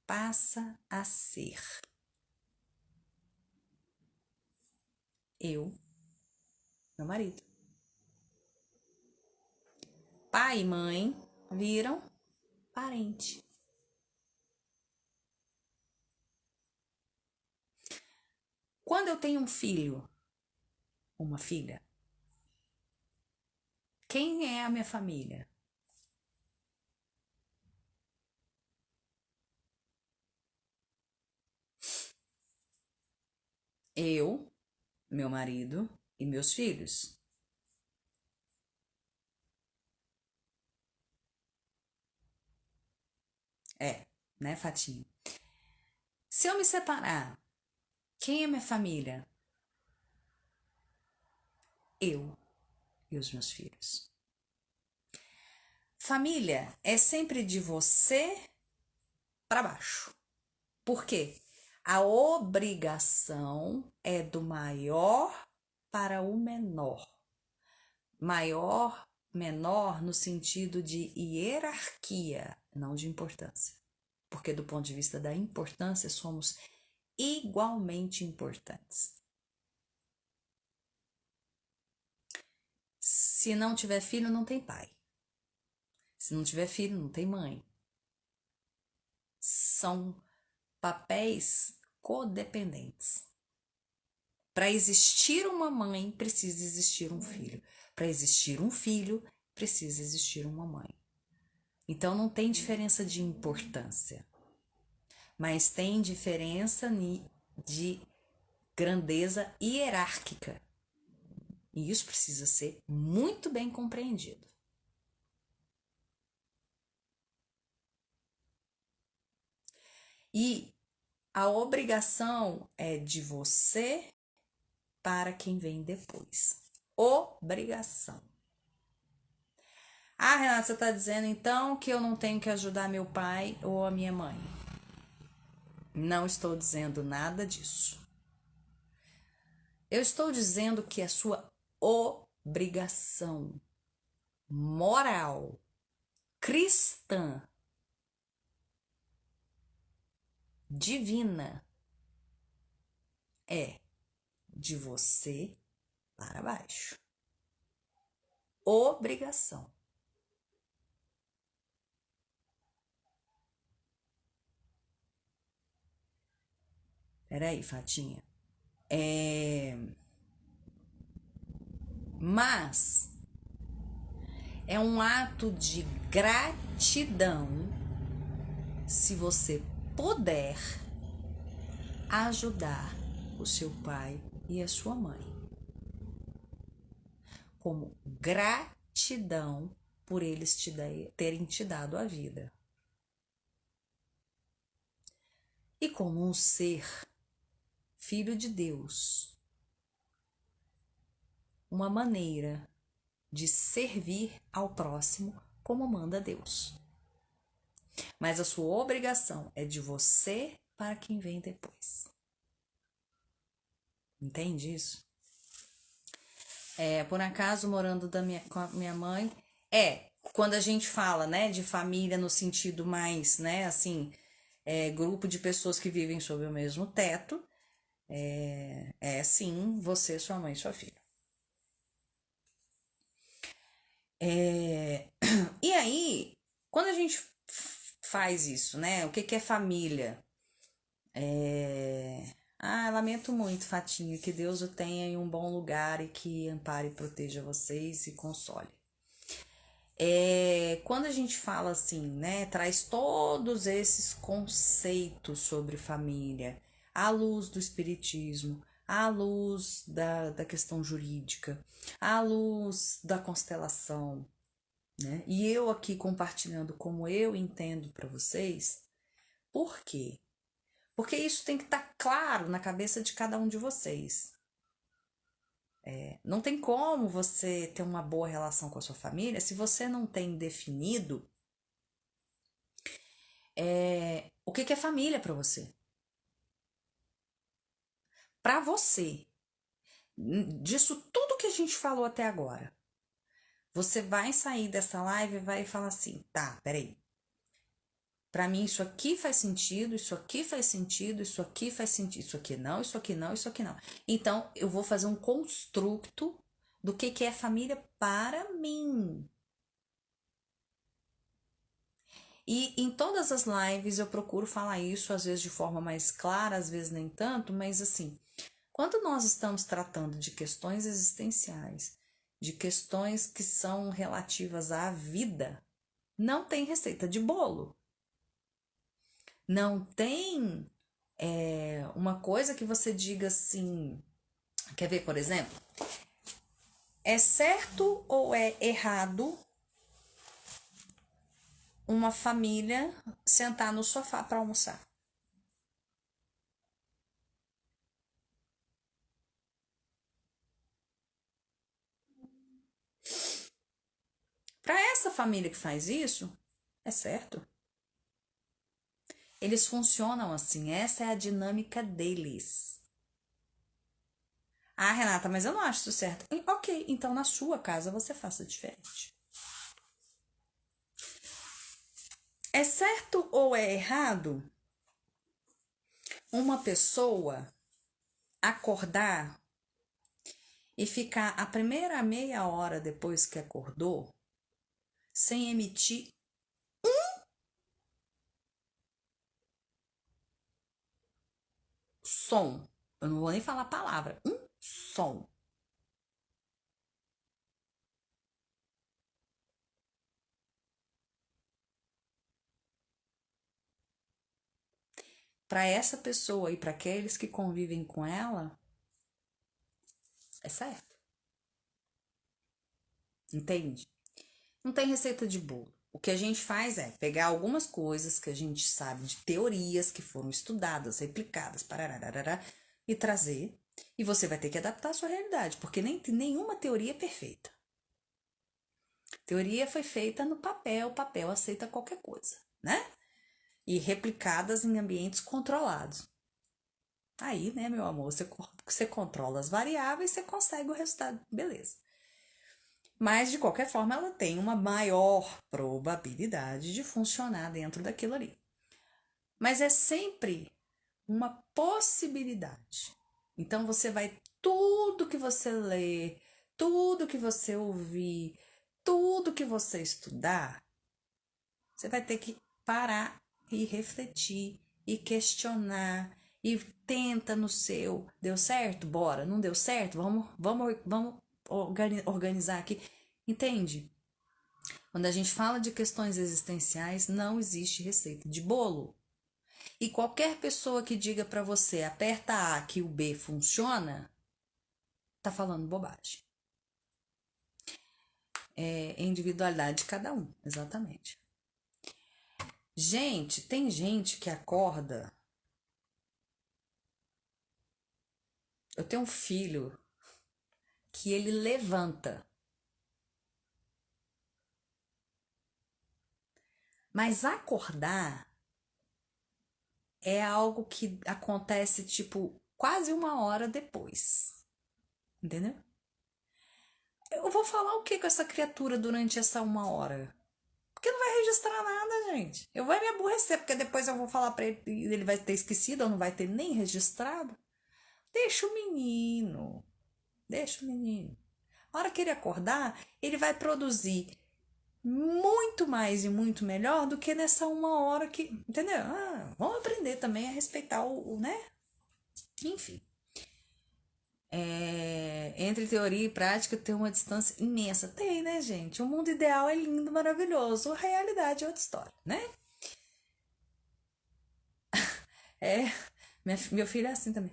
passa a ser Eu, meu marido. Pai e mãe viram parente. Quando eu tenho um filho, uma filha, quem é a minha família? Eu, meu marido e meus filhos. É, né, Fatinha? Se eu me separar, quem é minha família? Eu e os meus filhos. Família é sempre de você para baixo. Por quê? A obrigação é do maior para o menor. Maior, menor no sentido de hierarquia, não de importância. Porque do ponto de vista da importância, somos igualmente importantes. Se não tiver filho, não tem pai. Se não tiver filho, não tem mãe. São papéis codependentes. Para existir uma mãe, precisa existir um filho. Para existir um filho, precisa existir uma mãe. Então não tem diferença de importância, mas tem diferença de grandeza hierárquica. E isso precisa ser muito bem compreendido. E a obrigação é de você para quem vem depois. Obrigação. Ah, Renata, você está dizendo então que eu não tenho que ajudar meu pai ou a minha mãe? Não estou dizendo nada disso. Eu estou dizendo que é sua obrigação moral, cristã, divina, é de você para baixo. Obrigação. Peraí, Fatinha. Mas é um ato de gratidão se você puder ajudar o seu pai e a sua mãe. Como gratidão por eles terem te dado a vida. E como um ser filho de Deus, uma maneira de servir ao próximo como manda Deus. Mas a sua obrigação é de você para quem vem depois. Entende isso? Por acaso, morando com a minha mãe, quando a gente fala, né, de família no sentido mais, né, assim, grupo de pessoas que vivem sob o mesmo teto, sim, você, sua mãe e sua filha. E aí, quando a gente faz isso, né, o que é família? Lamento muito, Fatinha, que Deus o tenha em um bom lugar e que ampare e proteja vocês e console. Quando a gente fala assim, né, traz todos esses conceitos sobre família, à luz do espiritismo, à luz da questão jurídica, à luz da constelação, né? E eu aqui compartilhando como eu entendo para vocês, por quê? Porque isso tem que estar claro na cabeça de cada um de vocês. Não tem como você ter uma boa relação com a sua família se você não tem definido o que é família para você. Para você. Disso tudo que a gente falou até agora. Você vai sair dessa live e vai falar assim, tá, peraí. Para mim, isso aqui faz sentido, isso aqui faz sentido, isso aqui faz sentido, isso aqui não, isso aqui não, isso aqui não. Então, eu vou fazer um construto do que é família para mim. E em todas as lives eu procuro falar isso, às vezes de forma mais clara, às vezes nem tanto, mas assim, quando nós estamos tratando de questões existenciais, de questões que são relativas à vida, não tem receita de bolo. Não tem uma coisa que você diga assim. Quer ver, por exemplo? É certo ou é errado uma família sentar no sofá para almoçar? Para essa família que faz isso, é certo. Eles funcionam assim, essa é a dinâmica deles. Ah, Renata, mas eu não acho isso certo. Ok, então na sua casa você faça diferente. É certo ou é errado uma pessoa acordar e ficar a primeira meia hora depois que acordou sem emitir som? Eu não vou nem falar palavra, um som. Para essa pessoa e para aqueles que convivem com ela, é certo. Entende? Não tem receita de bolo. O que a gente faz é pegar algumas coisas que a gente sabe de teorias que foram estudadas, replicadas, parararará, e trazer. E você vai ter que adaptar a sua realidade, porque nenhuma teoria é perfeita. Teoria foi feita no papel, o papel aceita qualquer coisa, né? E replicadas em ambientes controlados. Aí, né, meu amor, você controla as variáveis, você consegue o resultado, beleza. Mas, de qualquer forma, ela tem uma maior probabilidade de funcionar dentro daquilo ali. Mas é sempre uma possibilidade. Então, você vai, tudo que você lê, tudo que você ouvir, tudo que você estudar, você vai ter que parar e refletir e questionar e tenta no seu. Deu certo? Bora. Não deu certo? Vamos organizar aqui. Entende? Quando a gente fala de questões existenciais, não existe receita de bolo. E qualquer pessoa que diga para você aperta A que o B funciona, tá falando bobagem. É individualidade de cada um, exatamente. Gente, tem gente que acorda. Eu tenho um filho que ele levanta, mas acordar é algo que acontece tipo quase uma hora depois, entendeu? Eu vou falar o que com essa criatura durante essa uma hora? Porque não vai registrar nada, gente. Eu vou me aborrecer, porque depois eu vou falar pra ele e ele vai ter esquecido ou não vai ter nem registrado. Deixa o menino. Deixa o menino. A hora que ele acordar, ele vai produzir muito mais e muito melhor do que nessa uma hora que. Entendeu? Vamos aprender também a respeitar né? Enfim. Entre teoria e prática tem uma distância imensa. Tem, né, gente? O mundo ideal é lindo, maravilhoso. A realidade é outra história, né? É, meu filho é assim também.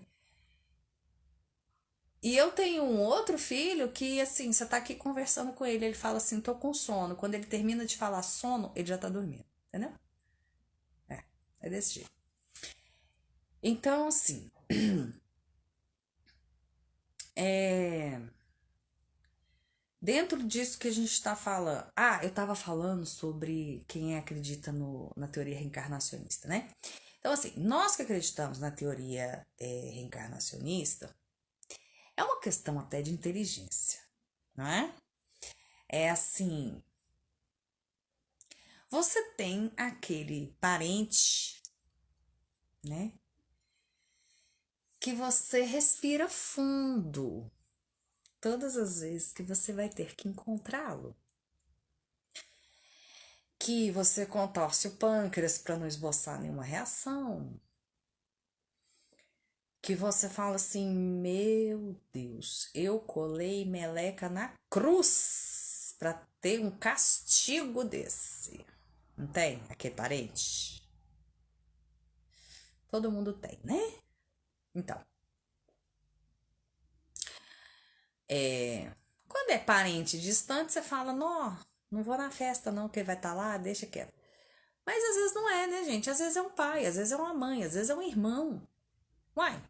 E eu tenho um outro filho que, assim, você tá aqui conversando com ele, ele fala assim, tô com sono. Quando ele termina de falar sono, ele já tá dormindo, entendeu? É, é desse jeito. Então, assim, é... dentro disso que a gente tá falando... Ah, eu tava falando sobre quem acredita na teoria reencarnacionista, né? Então, assim, nós que acreditamos na teoria reencarnacionista, é uma questão até de inteligência, não é? É assim, Você tem aquele parente, né? Que você respira fundo todas as vezes que você vai ter que encontrá-lo. Que você contorce o pâncreas para não esboçar nenhuma reação. Que você fala assim: meu Deus, eu colei meleca na cruz para ter um castigo desse. Não tem aquele parente? Todo mundo tem, né? Então, quando é parente distante, você fala: não vou na festa não, que ele vai estar lá, deixa quieto. Mas às vezes não é, né, gente? Às vezes é um pai, às vezes é uma mãe, às vezes é um irmão. Uai,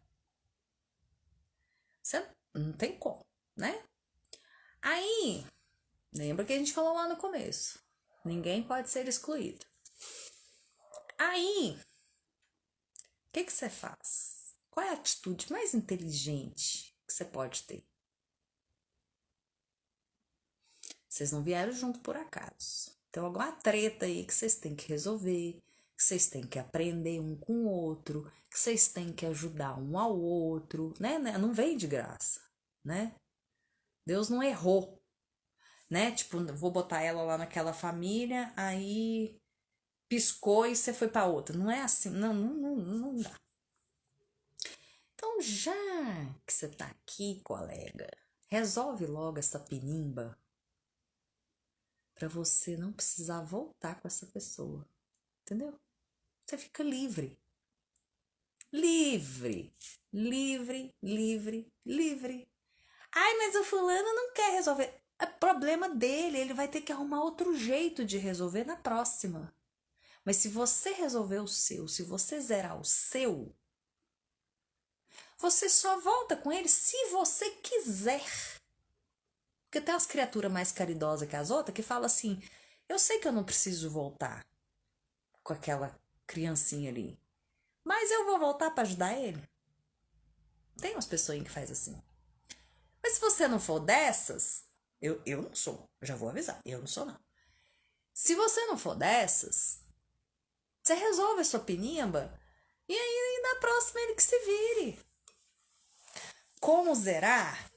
você não tem como, né? Aí, lembra que a gente falou lá no começo. Ninguém pode ser excluído. Aí, o que você faz? Qual é a atitude mais inteligente que você pode ter? Vocês não vieram junto por acaso. Tem alguma treta aí que vocês têm que resolver, que vocês têm que aprender um com o outro, que vocês têm que ajudar um ao outro, né? Não veio de graça, né? Deus não errou, né? Tipo, vou botar ela lá naquela família, aí piscou e você foi para outra. Não é assim, não dá. Então, já que você tá aqui, colega, resolve logo essa penimba para você não precisar voltar com essa pessoa, entendeu? Você fica livre. Livre, livre, livre, livre. Ai, mas o fulano não quer resolver. É problema dele, ele vai ter que arrumar outro jeito de resolver na próxima. Mas se você resolver o seu, se você zerar o seu, você só volta com ele se você quiser. Porque tem umas criaturas mais caridosas que as outras que falam assim: eu sei que eu não preciso voltar com aquela criancinha ali, mas eu vou voltar para ajudar ele. Tem umas pessoas que faz assim. Mas se você não for dessas, eu não sou, já vou avisar, eu não sou não. Se você não for dessas, você resolve a sua pinimba e aí na próxima ele que se vire. Como zerar?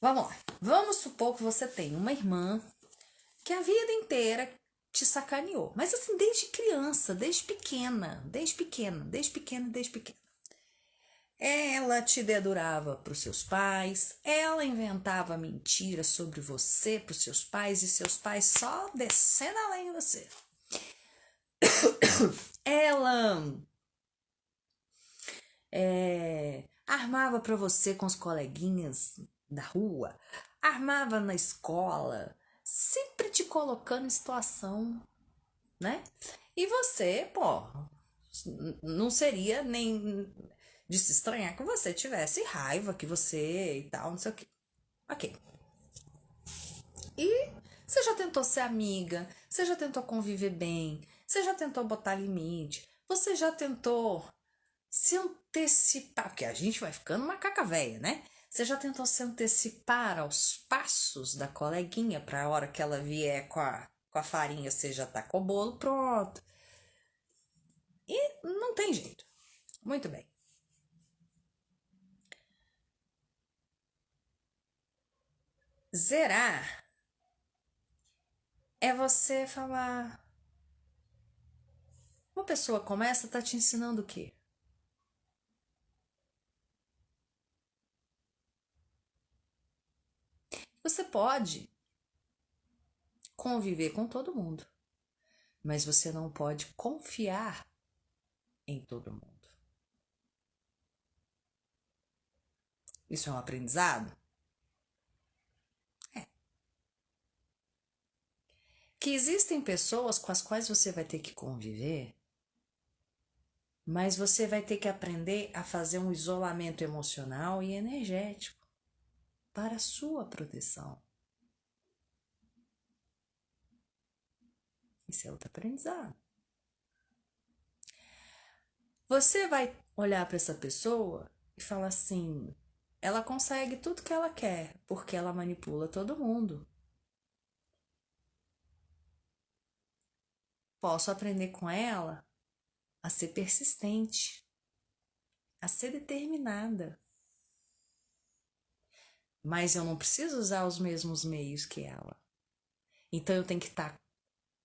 Vamos lá. Vamos supor que você tem uma irmã que a vida inteira te sacaneou. Mas assim, desde criança, desde pequena. Ela te dedurava para os seus pais, ela inventava mentiras sobre você para os seus pais e seus pais só descendo além de você. Ela armava para você com os coleguinhas da rua, armava na escola, sempre te colocando em situação, né? E você, pô, não seria nem de se estranhar que você tivesse raiva que você e tal, não sei o que. Ok. E você já tentou ser amiga, você já tentou conviver bem, você já tentou botar limite, você já tentou se antecipar, porque a gente vai ficando macaca velha, né? Você já tentou se antecipar aos passos da coleguinha para a hora que ela vier com a farinha, você já tá com o bolo pronto. E não tem jeito. Muito bem. Zerar é você falar. Uma pessoa começa, tá te ensinando o quê? Você pode conviver com todo mundo, mas você não pode confiar em todo mundo. Isso é um aprendizado? É. Que existem pessoas com as quais você vai ter que conviver, mas você vai ter que aprender a fazer um isolamento emocional e energético para a sua proteção. Isso é outro aprendizado. Você vai olhar para essa pessoa e falar assim: ela consegue tudo que ela quer, porque ela manipula todo mundo. posso aprender com ela a ser persistente, a ser determinada. Mas eu não preciso usar os mesmos meios que ela. Então eu tenho que estar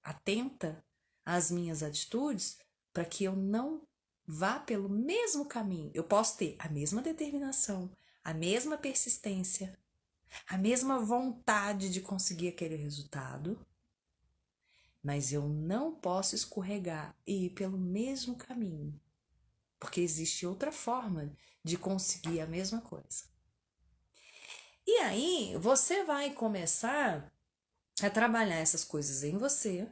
atenta às minhas atitudes para que eu não vá pelo mesmo caminho. Eu posso ter a mesma determinação, a mesma persistência, a mesma vontade de conseguir aquele resultado, mas eu não posso escorregar e ir pelo mesmo caminho, porque existe outra forma de conseguir a mesma coisa. E aí você vai começar a trabalhar essas coisas em você.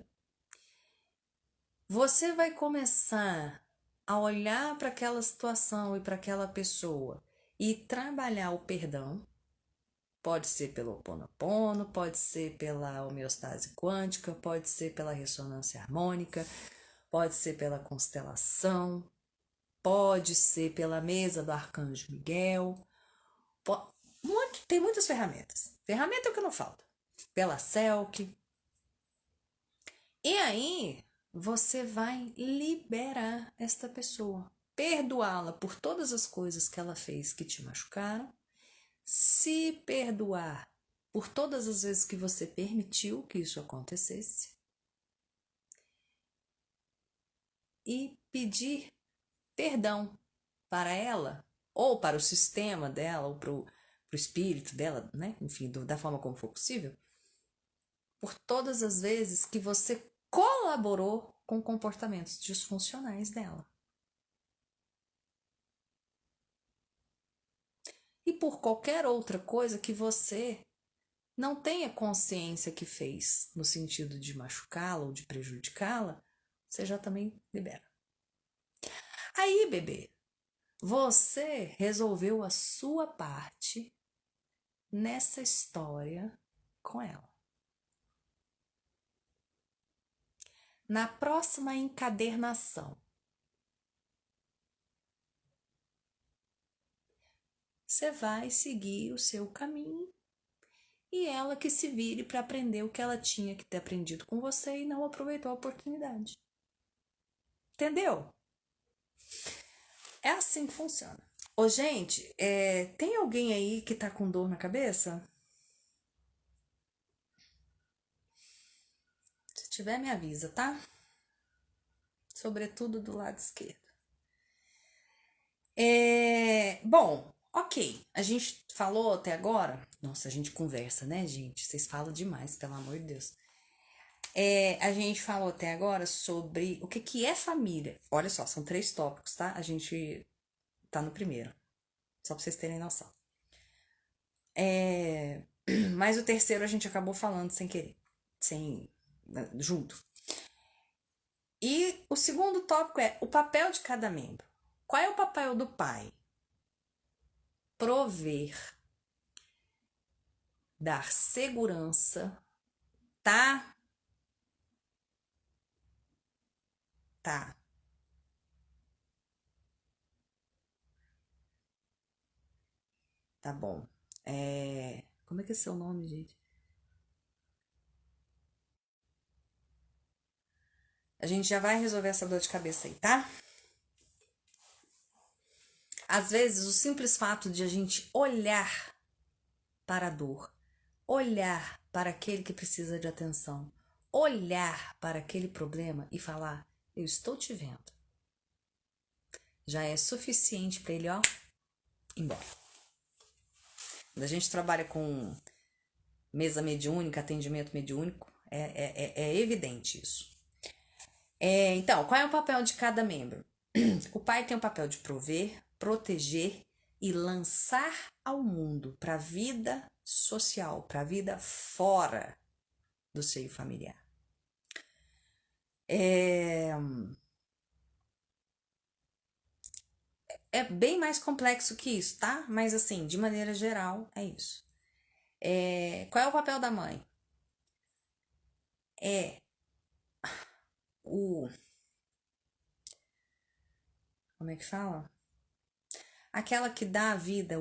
Você vai começar a olhar para aquela situação e para aquela pessoa e trabalhar o perdão. Pode ser pelo Ho Oponopono, pode ser pela homeostase quântica, pode ser pela ressonância harmônica, pode ser pela constelação, pode ser pela mesa do Arcanjo Miguel. Tem muitas ferramentas. Ferramenta é o que não falta. Pela Selk. E aí, você vai liberar esta pessoa. Perdoá-la por todas as coisas que ela fez que te machucaram. Se perdoar por todas as vezes que você permitiu que isso acontecesse. E pedir perdão para ela, ou para o sistema dela, ou para o espírito dela, né? Enfim, da forma como for possível, por todas as vezes que você colaborou com comportamentos disfuncionais dela. E por qualquer outra coisa que você não tenha consciência que fez, no sentido de machucá-la ou de prejudicá-la, você já também libera. Aí, bebê, você resolveu a sua parte nessa história com ela. Na próxima encadernação, você vai seguir o seu caminho e ela que se vire para aprender o que ela tinha que ter aprendido com você e não aproveitou a oportunidade. Entendeu? É assim que funciona. Ô, gente, tem alguém aí que tá com dor na cabeça? Se tiver, me avisa, tá? Sobretudo do lado esquerdo. Bom, ok. A gente falou até agora. Nossa, a gente conversa, né, gente? Vocês falam demais, pelo amor de Deus. A gente falou até agora sobre o que é família. Olha só, são 3 tópicos, tá? A gente tá no primeiro. Só pra vocês terem noção. Mas o terceiro a gente acabou falando sem querer. Junto. E o segundo tópico é o papel de cada membro. Qual é o papel do pai? Prover, dar segurança, tá? Tá. Tá bom. Como é que é seu nome, gente? A gente já vai resolver essa dor de cabeça aí, tá? Às vezes, o simples fato de a gente olhar para a dor, olhar para aquele que precisa de atenção, olhar para aquele problema e falar: eu estou te vendo, já é suficiente para ele, ó, ir embora. Quando a gente trabalha com mesa mediúnica, atendimento mediúnico, é evidente isso. Então, qual é o papel de cada membro? O pai tem o papel de prover, proteger e lançar ao mundo, para a vida social, para a vida fora do seio familiar. É bem mais complexo que isso, tá? Mas assim, de maneira geral, é isso. Qual é o papel da mãe? Como é que fala? Aquela que dá a vida,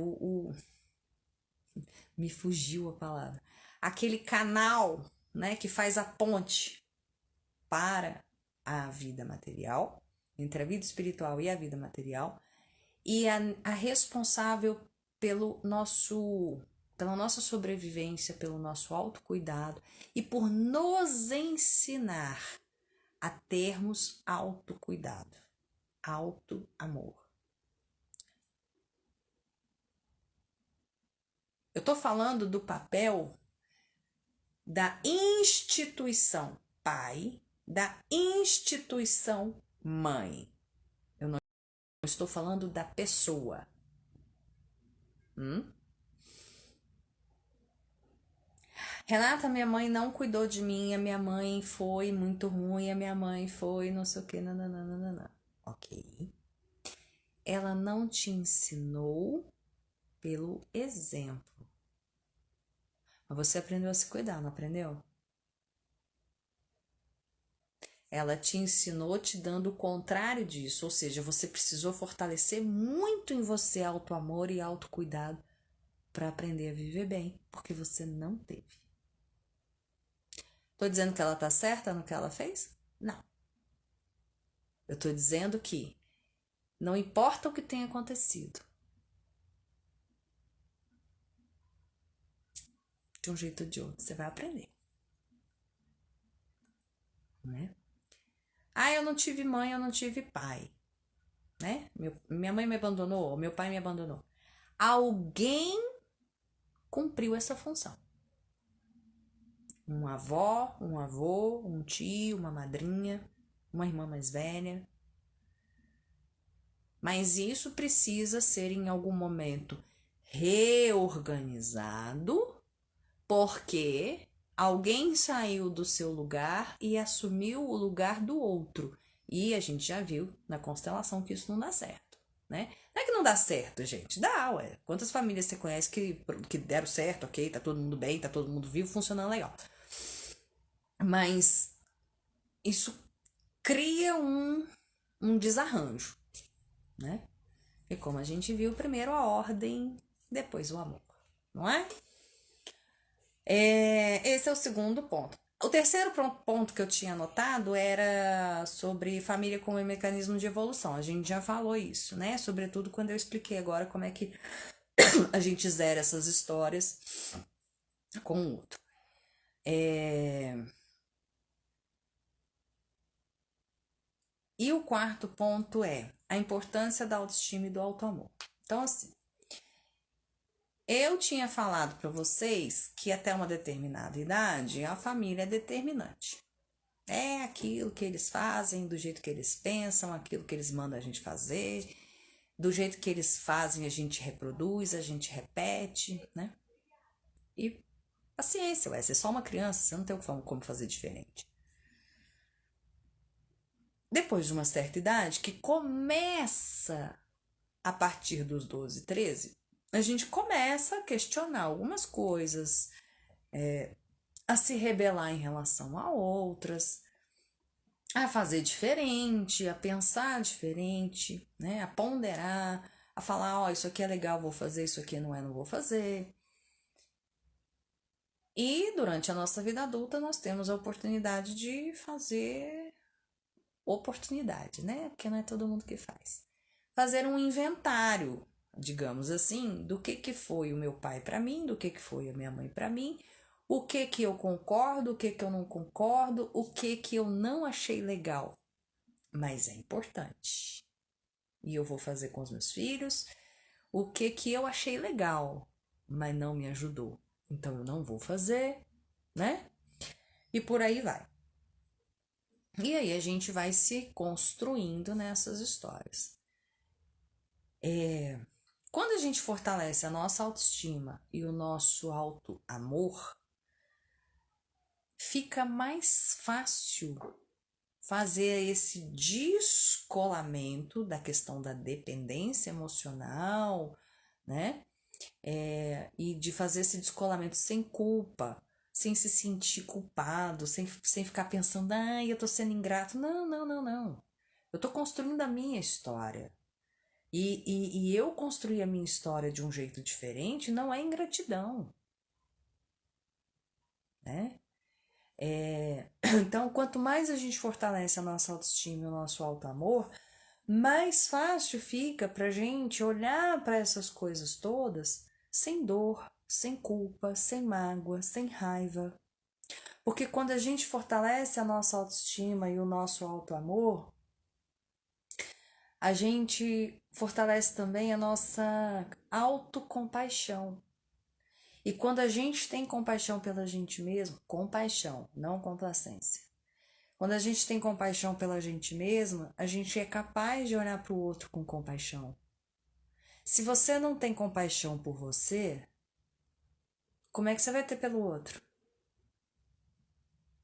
me fugiu a palavra. Aquele canal, né, que faz a ponte para a vida material, entre a vida espiritual e a vida material, e a responsável pela nossa sobrevivência, pelo nosso autocuidado e por nos ensinar a termos autocuidado, autoamor. Eu tô falando do papel da instituição pai, da instituição mãe. Eu não estou falando da pessoa. Renata, minha mãe não cuidou de mim, a minha mãe foi muito ruim, a minha mãe foi não sei o que, nananana. Ok. Ela não te ensinou pelo exemplo. Mas você aprendeu a se cuidar, não aprendeu? Ela te ensinou te dando o contrário disso, ou seja, você precisou fortalecer muito em você autoamor e autocuidado para aprender a viver bem, porque você não teve. Tô dizendo que ela tá certa no que ela fez? Não. Eu tô dizendo que não importa o que tenha acontecido, de um jeito ou de outro, você vai aprender. Né? Ah, eu não tive mãe, eu não tive pai. Né? Minha mãe me abandonou, meu pai me abandonou. Alguém cumpriu essa função. Uma avó, um avô, um tio, uma madrinha, uma irmã mais velha. Mas isso precisa ser em algum momento reorganizado, porque alguém saiu do seu lugar e assumiu o lugar do outro. E a gente já viu na constelação que isso não dá certo, né? Não é que não dá certo, gente. Dá, ué. Quantas famílias você conhece que deram certo, ok? Tá todo mundo bem, tá todo mundo vivo, funcionando legal. Mas isso cria um desarranjo, né? E como a gente viu, primeiro a ordem, depois o amor, não é? Esse é o segundo ponto. O terceiro ponto que eu tinha anotado era sobre família como mecanismo de evolução. A gente já falou isso, né? Sobretudo quando eu expliquei agora como é que a gente zera essas histórias com o outro. E o quarto ponto é a importância da autoestima e do autoamor. Então, assim, eu tinha falado para vocês que até uma determinada idade a família é determinante. É aquilo que eles fazem, do jeito que eles pensam, aquilo que eles mandam a gente fazer, do jeito que eles fazem a gente reproduz, a gente repete, né? E paciência, vai ser só uma criança, você não tem como fazer diferente. Depois de uma certa idade, que começa a partir dos 12, 13, a gente começa a questionar algumas coisas, a se rebelar em relação a outras, a fazer diferente, a pensar diferente, né? A ponderar, a falar, ó, isso aqui é legal, vou fazer, isso aqui não é, não vou fazer. E durante a nossa vida adulta nós temos a oportunidade de fazer oportunidade, né? Porque não é todo mundo que faz. Fazer um inventário, digamos assim, do que foi o meu pai para mim, do que foi a minha mãe para mim, o que eu concordo, o que eu não concordo, o que eu não achei legal, mas é importante. E eu vou fazer com os meus filhos o que eu achei legal, mas não me ajudou. Então eu não vou fazer, né? E por aí vai. E aí a gente vai se construindo nessas histórias. Quando a gente fortalece a nossa autoestima e o nosso auto-amor, fica mais fácil fazer esse descolamento da questão da dependência emocional, né? E de fazer esse descolamento sem culpa, sem se sentir culpado, sem ficar pensando, ai, eu tô sendo ingrato. Não, não, não, não. Eu tô construindo a minha história. E eu construir a minha história de um jeito diferente não é ingratidão, né? Então, quanto mais a gente fortalece a nossa autoestima e o nosso auto-amor, mais fácil fica pra gente olhar para essas coisas todas sem dor, sem culpa, sem mágoa, sem raiva. Porque quando a gente fortalece a nossa autoestima e o nosso auto-amor, a gente fortalece também a nossa autocompaixão. E quando a gente tem compaixão pela gente mesmo, compaixão, não complacência. Quando a gente tem compaixão pela gente mesma, a gente é capaz de olhar para o outro com compaixão. Se você não tem compaixão por você, como é que você vai ter pelo outro?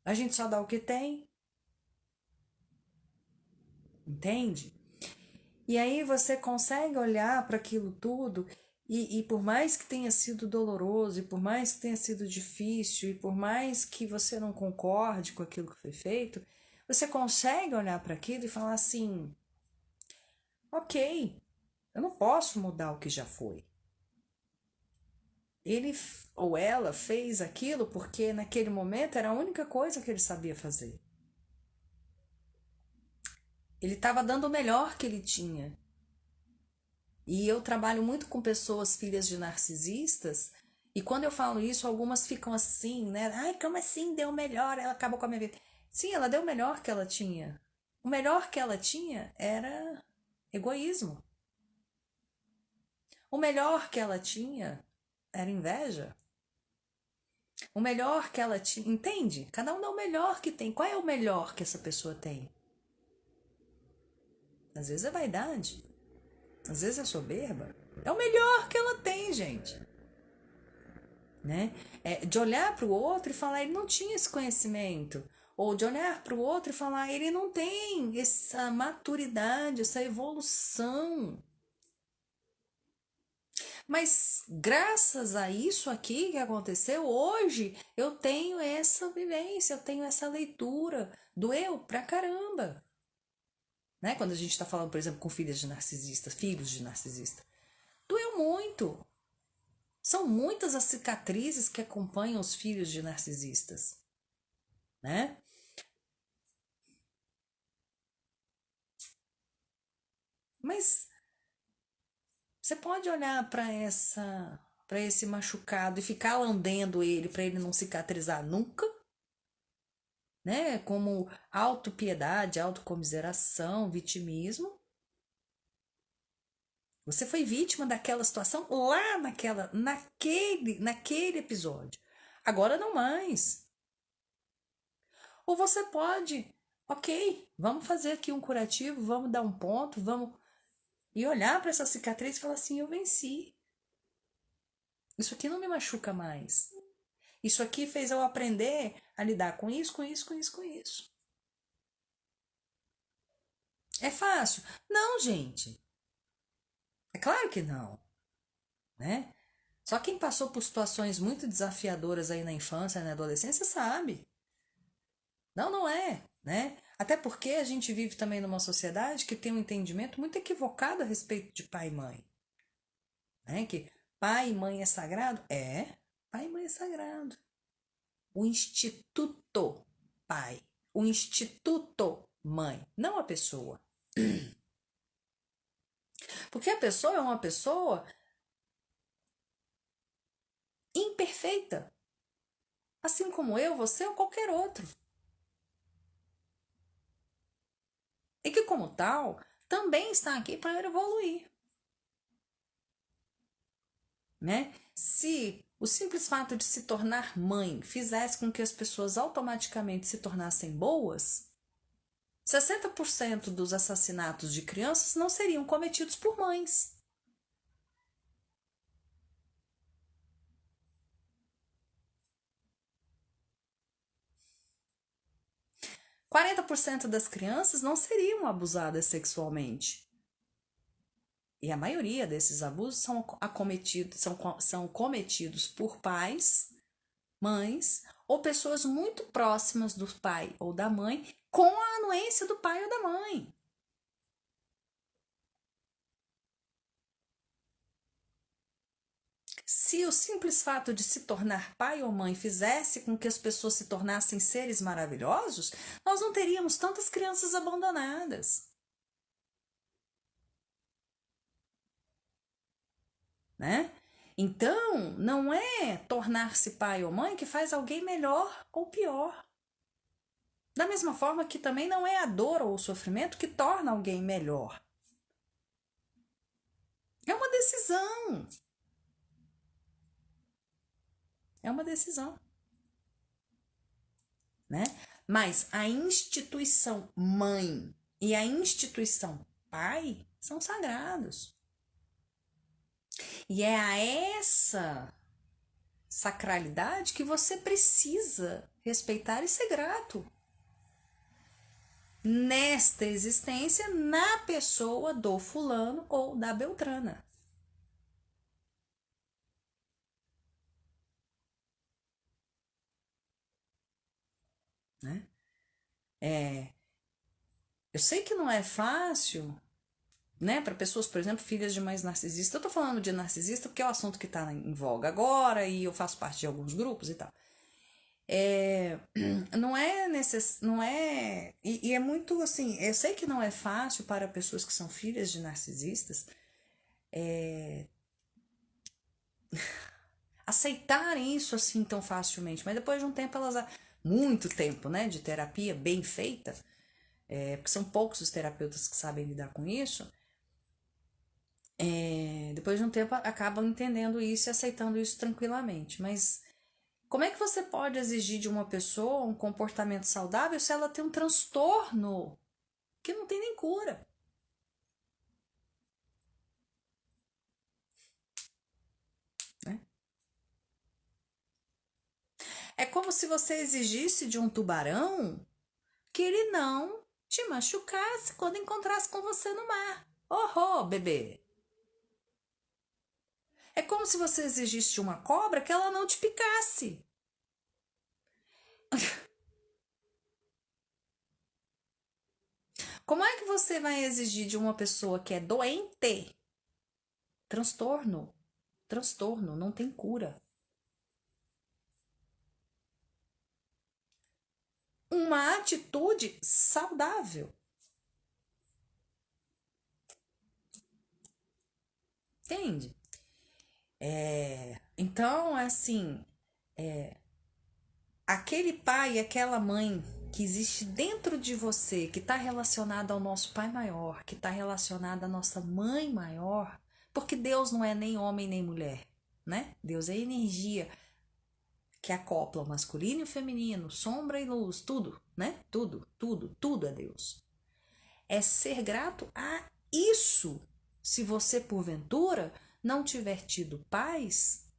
A gente só dá o que tem, entende? E aí você consegue olhar para aquilo tudo e por mais que tenha sido doloroso, e por mais que tenha sido difícil, e por mais que você não concorde com aquilo que foi feito, você consegue olhar para aquilo e falar assim: ok, eu não posso mudar o que já foi. Ele ou ela fez aquilo porque naquele momento era a única coisa que ele sabia fazer. Ele estava dando o melhor que ele tinha. E eu trabalho muito com pessoas filhas de narcisistas, e quando eu falo isso, algumas ficam assim, né? Ai, como assim deu o melhor? Ela acabou com a minha vida. Sim, ela deu o melhor que ela tinha. O melhor que ela tinha era egoísmo. O melhor que ela tinha era inveja. O melhor que ela tinha. Entende? Cada um dá o melhor que tem. Qual é o melhor que essa pessoa tem? Às vezes é vaidade. Às vezes é soberba. É o melhor que ela tem, gente. Né? De olhar para o outro e falar, ele não tinha esse conhecimento. Ou de olhar para o outro e falar, ele não tem essa maturidade, essa evolução. Mas graças a isso aqui que aconteceu, hoje eu tenho essa vivência, eu tenho essa leitura. Doeu pra caramba. Né? Quando a gente está falando, por exemplo, com filhos de narcisista. Doeu muito. São muitas as cicatrizes que acompanham os filhos de narcisistas. Né? Mas você pode olhar para esse machucado e ficar lambendo ele para ele não cicatrizar nunca, né? Como autopiedade, autocomiseração, vitimismo. Você foi vítima daquela situação lá naquele episódio. Agora não mais. Ou você pode, ok, vamos fazer aqui um curativo, vamos dar um ponto, vamos e olhar para essa cicatriz e falar assim, eu venci. Isso aqui não me machuca mais. Isso aqui fez eu aprender a lidar com isso, com isso, com isso, com isso. É fácil? Não, gente. É claro que não, né? Só quem passou por situações muito desafiadoras aí na infância, na adolescência, sabe. Não, não é, né? Até porque a gente vive também numa sociedade que tem um entendimento muito equivocado a respeito de pai e mãe, né? Que pai e mãe é sagrado? É, pai e mãe é sagrado. O instituto pai, o instituto mãe, não a pessoa. Porque a pessoa é uma pessoa imperfeita, assim como eu, você ou qualquer outro. E que, como tal, também está aqui para evoluir. Né? Se o simples fato de se tornar mãe fizesse com que as pessoas automaticamente se tornassem boas, 60% dos assassinatos de crianças não seriam cometidos por mães. 40% das crianças não seriam abusadas sexualmente. E a maioria desses abusos são cometidos por pais, mães ou pessoas muito próximas do pai ou da mãe com a anuência do pai ou da mãe. Se o simples fato de se tornar pai ou mãe fizesse com que as pessoas se tornassem seres maravilhosos, nós não teríamos tantas crianças abandonadas, né? Então, não é tornar-se pai ou mãe que faz alguém melhor ou pior. Da mesma forma que também não é a dor ou o sofrimento que torna alguém melhor. É uma decisão. É uma decisão, né? Mas a instituição mãe e a instituição pai são sagrados. E é a essa sacralidade que você precisa respeitar e ser grato nesta existência, na pessoa do fulano ou da beltrana. Né? Eu sei que não é fácil, né, para pessoas, por exemplo, filhas de mães narcisistas. Eu tô falando de narcisista porque é o assunto que tá em voga agora e eu faço parte de alguns grupos e tal. Não é não é e é muito assim, eu sei que não é fácil para pessoas que são filhas de narcisistas aceitarem isso assim tão facilmente, mas depois de um tempo muito tempo, né, de terapia bem feita, porque são poucos os terapeutas que sabem lidar com isso, depois de um tempo acabam entendendo isso e aceitando isso tranquilamente. Mas como é que você pode exigir de uma pessoa um comportamento saudável se ela tem um transtorno que não tem nem cura? Né? É como se você exigisse de um tubarão que ele não te machucasse quando encontrasse com você no mar. Oh, bebê! É como se você exigisse de uma cobra que ela não te picasse. Como é que você vai exigir de uma pessoa que é doente? Transtorno. Transtorno, não tem cura. Uma atitude saudável. Entende? Então, assim, aquele pai e aquela mãe que existe dentro de você, que está relacionada ao nosso pai maior, que está relacionada à nossa mãe maior, porque Deus não é nem homem nem mulher, né? Deus é energia que acopla o masculino e o feminino, sombra e luz, tudo, né? Tudo é Deus. É ser grato a isso. Se você, porventura, não tiver tido pais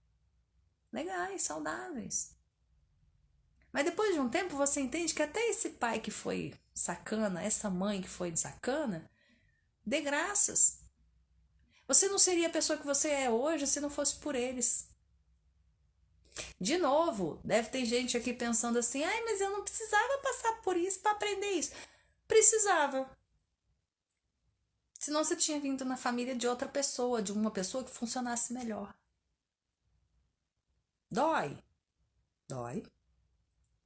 legais, saudáveis. Mas depois de um tempo você entende que até esse pai que foi sacana, essa mãe que foi sacana, dê graças. Você não seria a pessoa que você é hoje se não fosse por eles. De novo, deve ter gente aqui pensando assim: ai, mas eu não precisava passar por isso para aprender isso. Precisava. Senão você tinha vindo na família de outra pessoa, de uma pessoa que funcionasse melhor. Dói? Dói.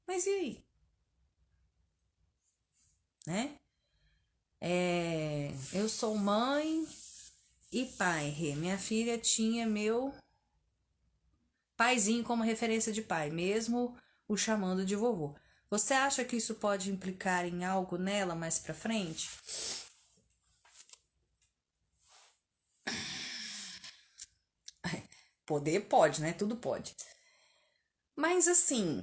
Mas e aí? Né? Eu sou mãe e pai. Minha filha tinha meu paizinho como referência de pai, mesmo o chamando de vovô. Você acha que isso pode implicar em algo nela mais pra frente? Poder pode, né? Tudo pode. Mas assim,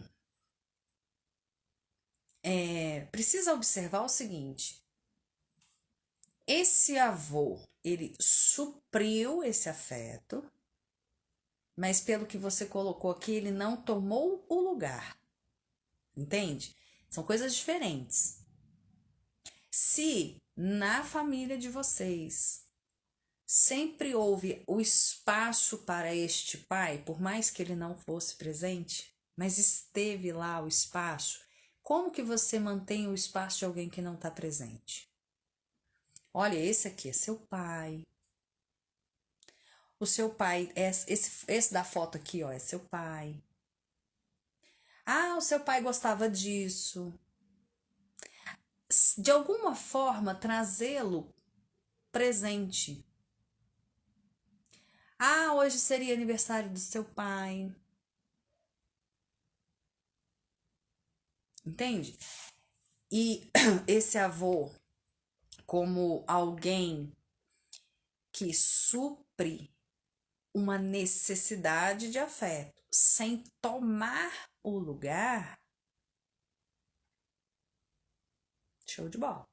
precisa observar o seguinte: esse avô, ele supriu esse afeto, mas pelo que você colocou aqui, ele não tomou o lugar. Entende? São coisas diferentes. Se na família de vocês sempre houve o espaço para este pai, por mais que ele não fosse presente, mas esteve lá o espaço, como que você mantém o espaço de alguém que não está presente? Olha, esse aqui é seu pai. O seu pai, esse da foto aqui, ó, é seu pai. Ah, o seu pai gostava disso. De alguma forma, trazê-lo presente. Ah, hoje seria aniversário do seu pai. Entende? E esse avô, como alguém que supre uma necessidade de afeto sem tomar o lugar, show de bola.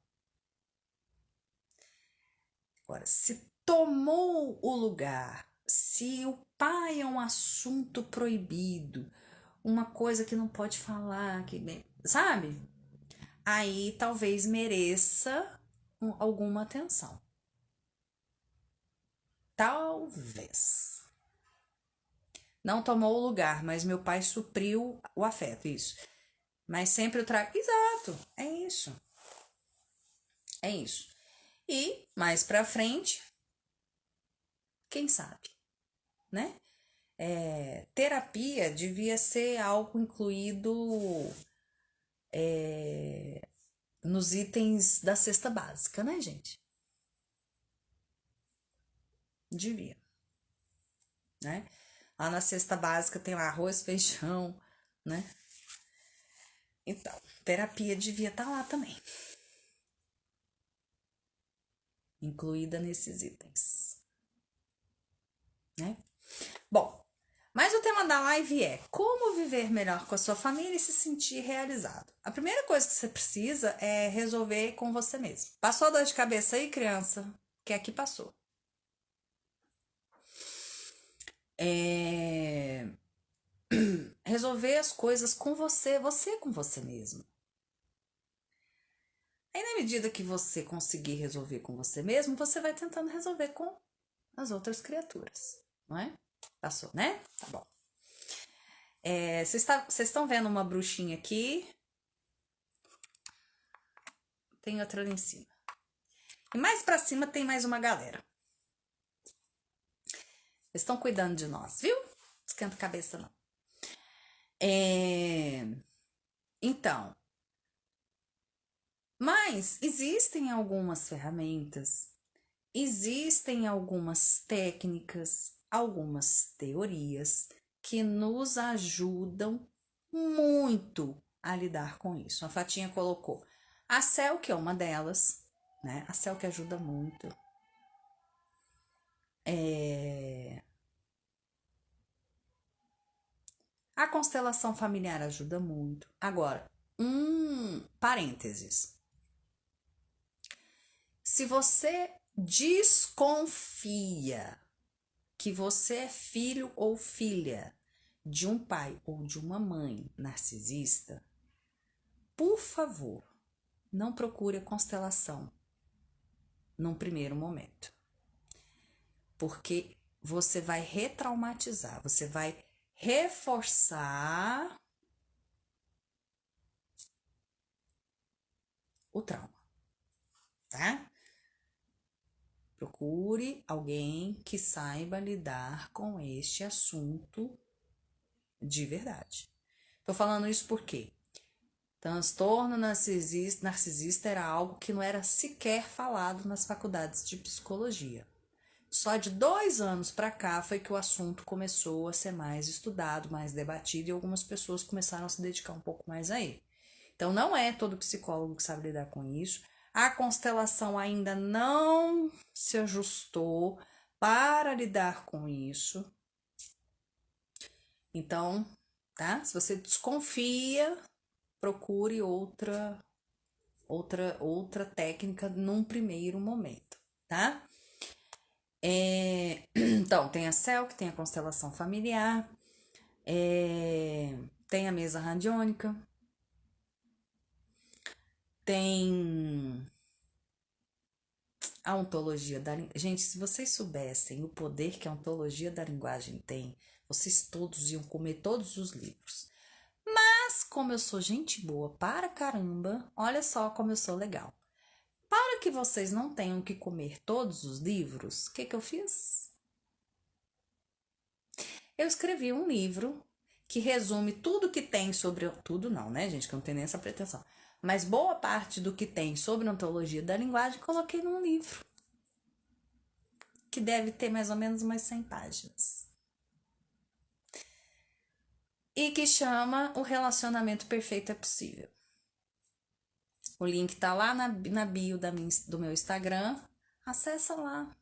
Agora, se tomou o lugar, se o pai é um assunto proibido, uma coisa que não pode falar, que sabe? Aí talvez mereça alguma atenção. Talvez. Não tomou o lugar, mas meu pai supriu o afeto, isso. Mas sempre eu trago. Exato, é isso. É isso. E mais pra frente, quem sabe, né? Terapia devia ser algo incluído nos itens da cesta básica, né, gente? Devia, né? Lá na cesta básica tem lá arroz, feijão, né? Então, terapia devia estar lá também, incluída nesses itens, né? Bom, mas o tema da live é como viver melhor com a sua família e se sentir realizado. A primeira coisa que você precisa é resolver com você mesmo. Passou a dor de cabeça aí, criança? Que aqui passou. Resolver as coisas com você com você mesmo. Aí, na medida que você conseguir resolver com você mesmo, você vai tentando resolver com as outras criaturas, não é? Passou, né? Tá bom. Vocês estão vendo uma bruxinha aqui? Tem outra ali em cima. E mais pra cima tem mais uma galera. Eles estão cuidando de nós, viu? Esquenta a cabeça, não. Então, mas existem algumas ferramentas, existem algumas técnicas, algumas teorias que nos ajudam muito a lidar com isso. A Fatinha colocou a Cel, que é uma delas, né? A Cel que ajuda muito. A constelação familiar ajuda muito. Agora, parênteses. Se você desconfia que você é filho ou filha de um pai ou de uma mãe narcisista, por favor, não procure a constelação num primeiro momento. Porque você vai retraumatizar, você vai reforçar o trauma, tá? Procure alguém que saiba lidar com este assunto de verdade. Tô falando isso porque transtorno narcisista era algo que não era sequer falado nas faculdades de psicologia. Só de 2 anos para cá foi que o assunto começou a ser mais estudado, mais debatido e algumas pessoas começaram a se dedicar um pouco mais a ele. Então não é todo psicólogo que sabe lidar com isso. A constelação ainda não se ajustou para lidar com isso. Então, tá? Se você desconfia, procure outra técnica num primeiro momento, tá? Então, tem a CEL, que tem a constelação familiar, tem a mesa radiônica, tem a ontologia da linguagem. Gente, se vocês soubessem o poder que a ontologia da linguagem tem, vocês todos iam comer todos os livros. Mas, como eu sou gente boa para caramba, olha só como eu sou legal. Para que vocês não tenham que comer todos os livros, o que eu fiz? Eu escrevi um livro que resume tudo que tem sobre... Tudo não, né, gente? Que eu não tenho nem essa pretensão. Mas boa parte do que tem sobre ontologia da linguagem coloquei num livro. Que deve ter mais ou menos umas 100 páginas. E que chama O Relacionamento Perfeito é Possível. O link tá lá na bio do meu Instagram. Acessa lá.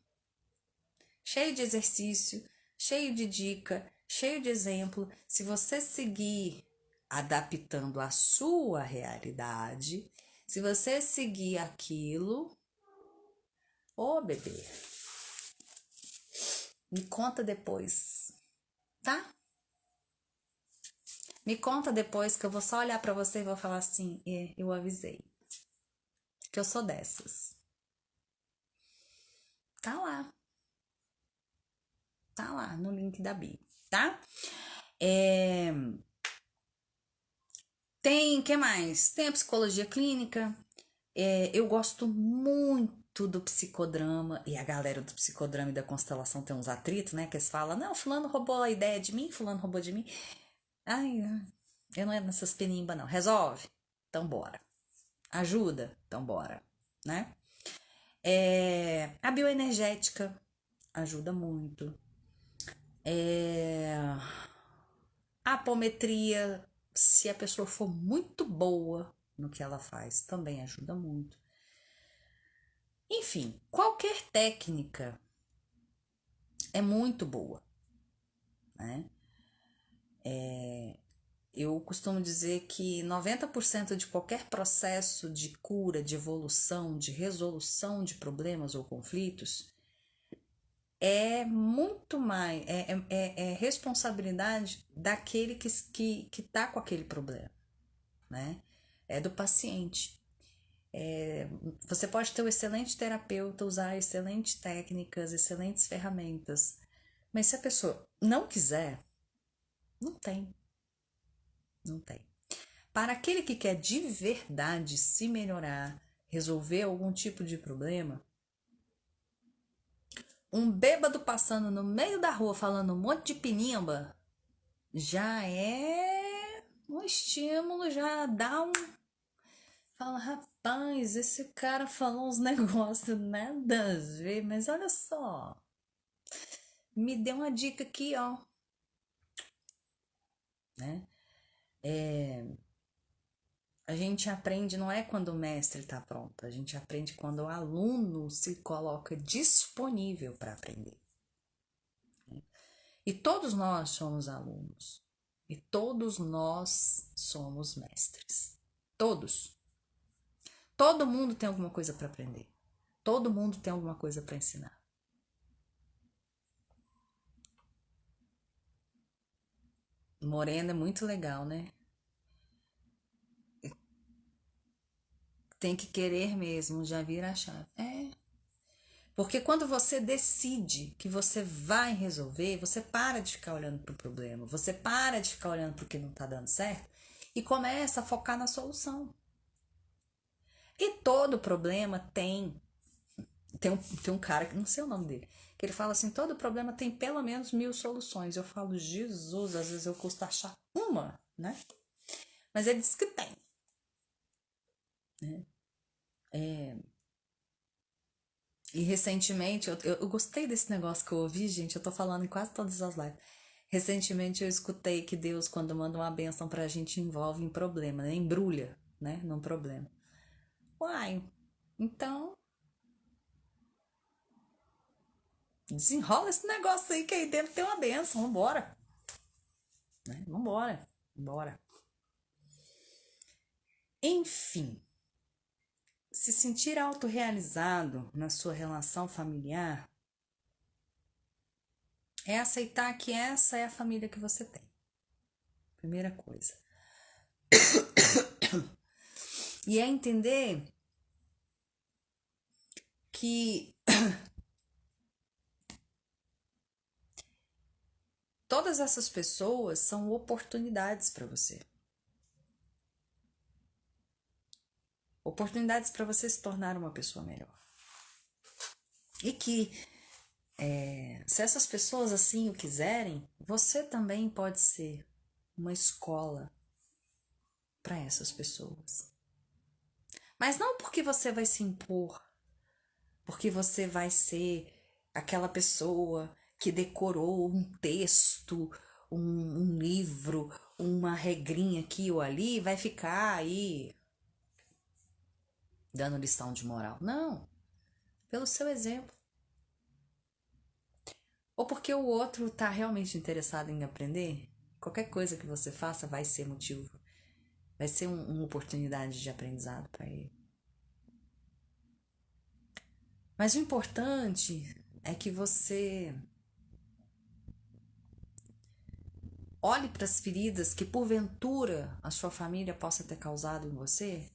Cheio de exercício, cheio de dica, cheio de exemplo. Se você seguir adaptando a sua realidade, se você seguir aquilo, ô bebê, me conta depois, tá? Me conta depois que eu vou só olhar pra você e vou falar assim, eu avisei. Que eu sou dessas. Tá lá. Tá lá no link da bio, tá? Tem, que mais? Tem a psicologia clínica. Eu gosto muito do psicodrama. E a galera do psicodrama e da constelação tem uns atritos, né? Que eles falam, não, fulano roubou a ideia de mim, fulano roubou de mim. Ai, eu não é nessas penimbas, não. Resolve? Então bora. Ajuda? Então bora, né? A bioenergética ajuda muito. A apometria, se a pessoa for muito boa no que ela faz, também ajuda muito. Enfim, qualquer técnica é muito boa, né? Eu costumo dizer que 90% de qualquer processo de cura, de evolução, de resolução de problemas ou conflitos é muito mais, é responsabilidade daquele que tá com aquele problema, né? É do paciente. Você pode ter um excelente terapeuta, usar excelentes técnicas, excelentes ferramentas, mas se a pessoa não quiser, não tem, não tem. Para aquele que quer de verdade se melhorar, resolver algum tipo de problema, um bêbado passando no meio da rua falando um monte de pinimba já é um estímulo, já dá um. Fala, rapaz, esse cara falou uns negócios nada a ver, mas olha só, me deu uma dica aqui, ó, né? A gente aprende não é quando o mestre está pronto, a gente aprende quando o aluno se coloca disponível para aprender. E todos nós somos alunos. E todos nós somos mestres. Todos. Todo mundo tem alguma coisa para aprender. Todo mundo tem alguma coisa para ensinar. Morena é muito legal, né? Tem que querer mesmo, já vira a chave. Porque quando você decide que você vai resolver, você para de ficar olhando para o problema, você para de ficar olhando para o que não está dando certo e começa a focar na solução. E todo problema tem um cara, que não sei o nome dele, que ele fala assim, todo problema tem pelo menos 1000 soluções. Eu falo, Jesus, às vezes eu custo achar uma, né? Mas ele diz que tem. Né? E recentemente, eu gostei desse negócio que eu ouvi, gente, eu tô falando em quase todas as lives. Recentemente eu escutei que Deus, quando manda uma bênção pra gente, envolve em problema, né? Embrulha, né? Num problema. Uai, então desenrola esse negócio aí que aí dentro tem uma bênção, vambora. Né? Vambora, vambora. Enfim, se sentir autorrealizado na sua relação familiar é aceitar que essa é a família que você tem. Primeira coisa. E é entender que todas essas pessoas são oportunidades para você. Oportunidades para você se tornar uma pessoa melhor. E que Se essas pessoas assim o quiserem, você também pode ser uma escola para essas pessoas. Mas não porque você vai se impor, porque você vai ser aquela pessoa que decorou um texto, um livro, uma regrinha aqui ou ali, vai ficar aí dando lição de moral. Não, pelo seu exemplo. Ou porque o outro está realmente interessado em aprender, qualquer coisa que você faça vai ser motivo, vai ser uma oportunidade de aprendizado para ele. Mas o importante é que você olhe para as feridas que porventura a sua família possa ter causado em você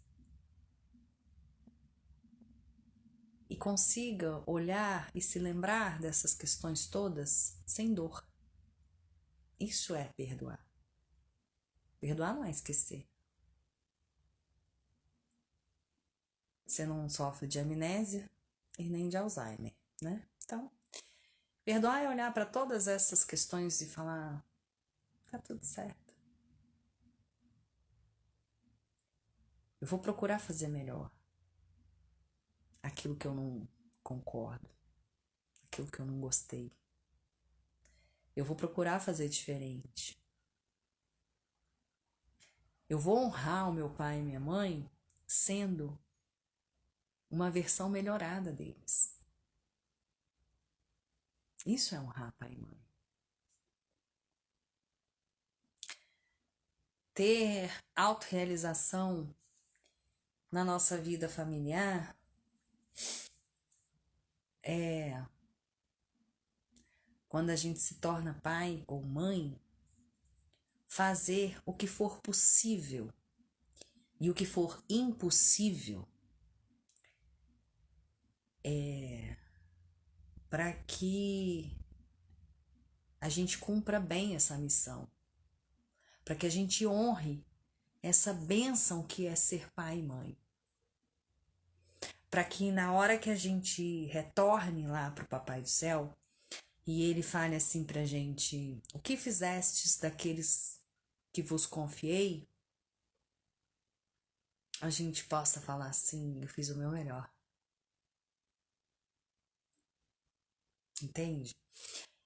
e consiga olhar e se lembrar dessas questões todas sem dor. Isso é perdoar. Perdoar não é esquecer. Você não sofre de amnésia e nem de Alzheimer, né? Então, perdoar é olhar para todas essas questões e falar: tá tudo certo. Eu vou procurar fazer melhor aquilo que eu não concordo, aquilo que eu não gostei. Eu vou procurar fazer diferente. Eu vou honrar o meu pai e minha mãe sendo uma versão melhorada deles. Isso é honrar pai e mãe. Ter autorrealização na nossa vida familiar é quando a gente se torna pai ou mãe, fazer o que for possível e o que for impossível para que a gente cumpra bem essa missão, para que a gente honre essa bênção que é ser pai e mãe. Para que na hora que a gente retorne lá para o Papai do Céu e ele fale assim para a gente: o que fizestes daqueles que vos confiei? A gente possa falar assim: eu fiz o meu melhor. Entende?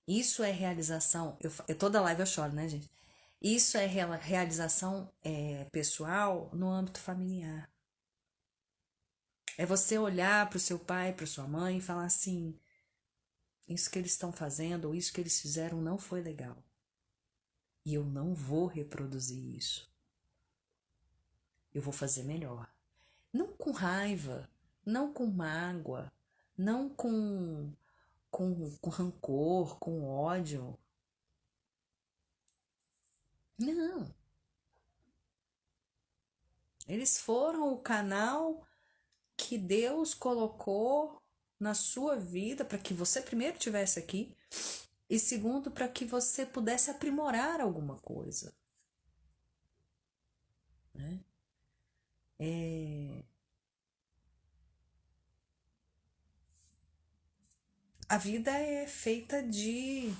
Isso é realização. Toda live eu choro, né, gente? Isso é realização pessoal no âmbito familiar. É você olhar para o seu pai, para sua mãe e falar assim: isso que eles estão fazendo ou isso que eles fizeram não foi legal. E eu não vou reproduzir isso. Eu vou fazer melhor. Não com raiva, não com mágoa, não com rancor, com ódio. Não. Eles foram o canal que Deus colocou na sua vida para que você primeiro estivesse aqui e segundo para que você pudesse aprimorar alguma coisa, né? A vida é feita de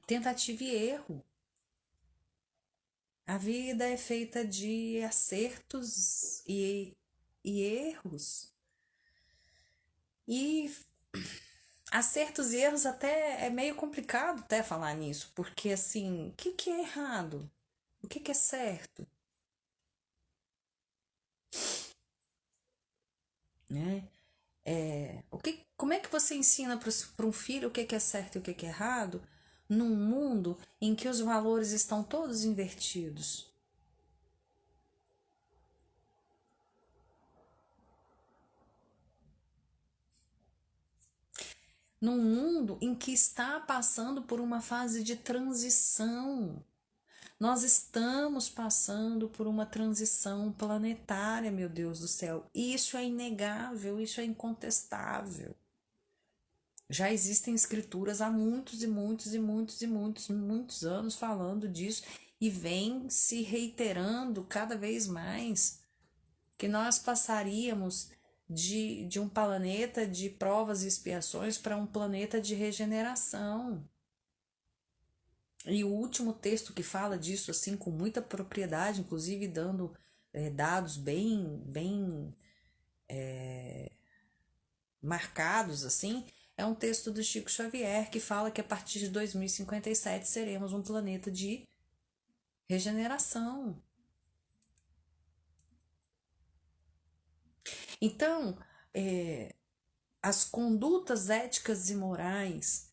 tentativa e erro. A vida é feita de acertos e erros. E acertos e erros até é meio complicado até falar nisso, porque assim, o que é errado? O que é certo? Né? Como é que você ensina para um filho o que é certo e o que é errado num mundo em que os valores estão todos invertidos? Num mundo em que está passando por uma fase de transição. Nós estamos passando por uma transição planetária, meu Deus do céu. Isso é inegável, isso é incontestável. Já existem escrituras há muitos e muitos e muitos e muitos, muitos anos falando disso e vem se reiterando cada vez mais que nós passaríamos de um planeta de provas e expiações para um planeta de regeneração. E o último texto que fala disso assim com muita propriedade, inclusive dando dados bem marcados assim, é um texto do Chico Xavier que fala que a partir de 2057 seremos um planeta de regeneração. Então, as condutas éticas e morais,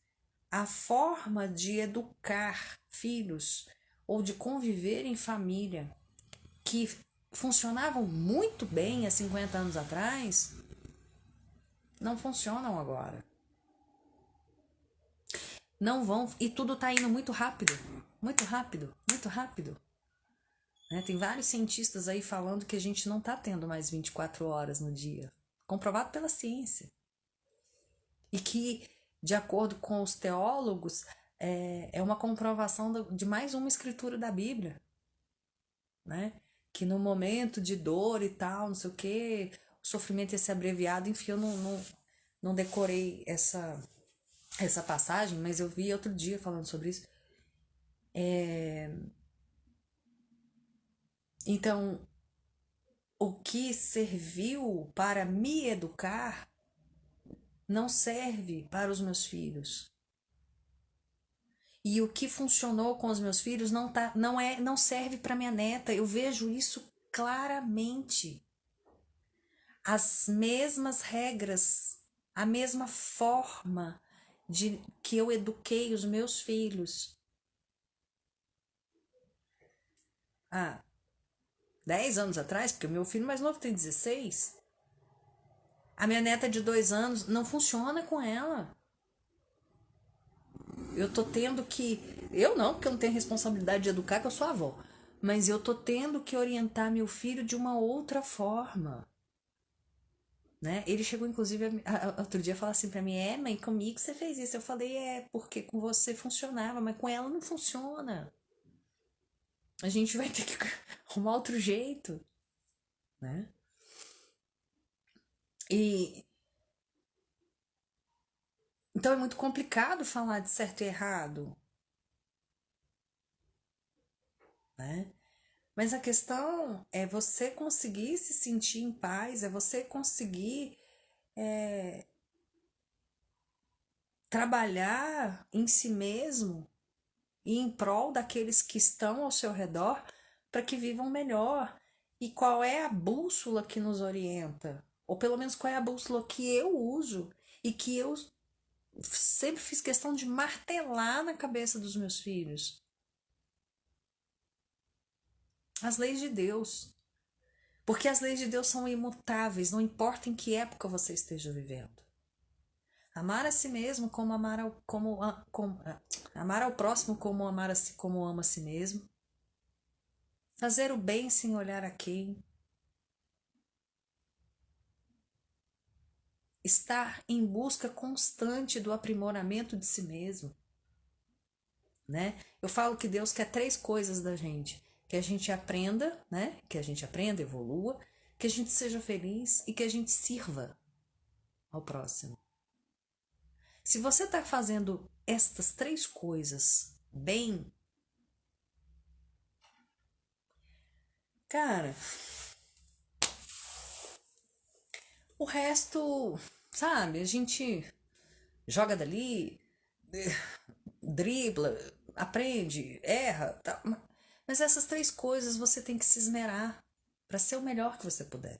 a forma de educar filhos ou de conviver em família que funcionavam muito bem há 50 anos atrás, não funcionam agora. Não vão, e tudo está indo muito rápido, muito rápido, muito rápido. Né? Tem vários cientistas aí falando que a gente não está tendo mais 24 horas no dia, comprovado pela ciência. E que, de acordo com os teólogos, é uma comprovação de mais uma escritura da Bíblia, né? Que no momento de dor e tal, não sei o que, o sofrimento ia ser abreviado. Enfim, eu não decorei essa passagem, mas eu vi outro dia falando sobre isso. Então, o que serviu para me educar não serve para os meus filhos. E o que funcionou com os meus filhos não serve para minha neta. Eu vejo isso claramente. As mesmas regras, a mesma forma de que eu eduquei os meus filhos há 10 anos atrás, porque o meu filho mais novo tem 16. A minha neta de 2 anos não funciona com ela. Eu tô tendo que... Eu não, porque eu não tenho responsabilidade de educar, que eu sou avó. Mas eu tô tendo que orientar meu filho de uma outra forma. Né? Ele chegou, inclusive, outro dia a falar assim pra mim: mãe, comigo você fez isso. Eu falei: porque com você funcionava, mas com ela não funciona. A gente vai ter que arrumar outro jeito. Né? Então é muito complicado falar de certo e errado. Né? Mas a questão é você conseguir se sentir em paz, é você conseguir trabalhar em si mesmo e em prol daqueles que estão ao seu redor para que vivam melhor. E qual é a bússola que nos orienta? Ou pelo menos qual é a bússola que eu uso e que eu sempre fiz questão de martelar na cabeça dos meus filhos? As leis de Deus. Porque as leis de Deus são imutáveis, não importa em que época você esteja vivendo. Amar a si mesmo como amar ao próximo como como ama a si mesmo. Fazer o bem sem olhar a quem. Estar em busca constante do aprimoramento de si mesmo. Né? Eu falo que Deus quer 3 coisas da gente: que a gente aprenda, né? Que a gente aprenda, evolua, que a gente seja feliz e que a gente sirva ao próximo. Se você está fazendo estas 3 coisas bem, cara, o resto, sabe, a gente joga dali, dribla, aprende, erra, tá? Mas essas 3 coisas você tem que se esmerar para ser o melhor que você puder.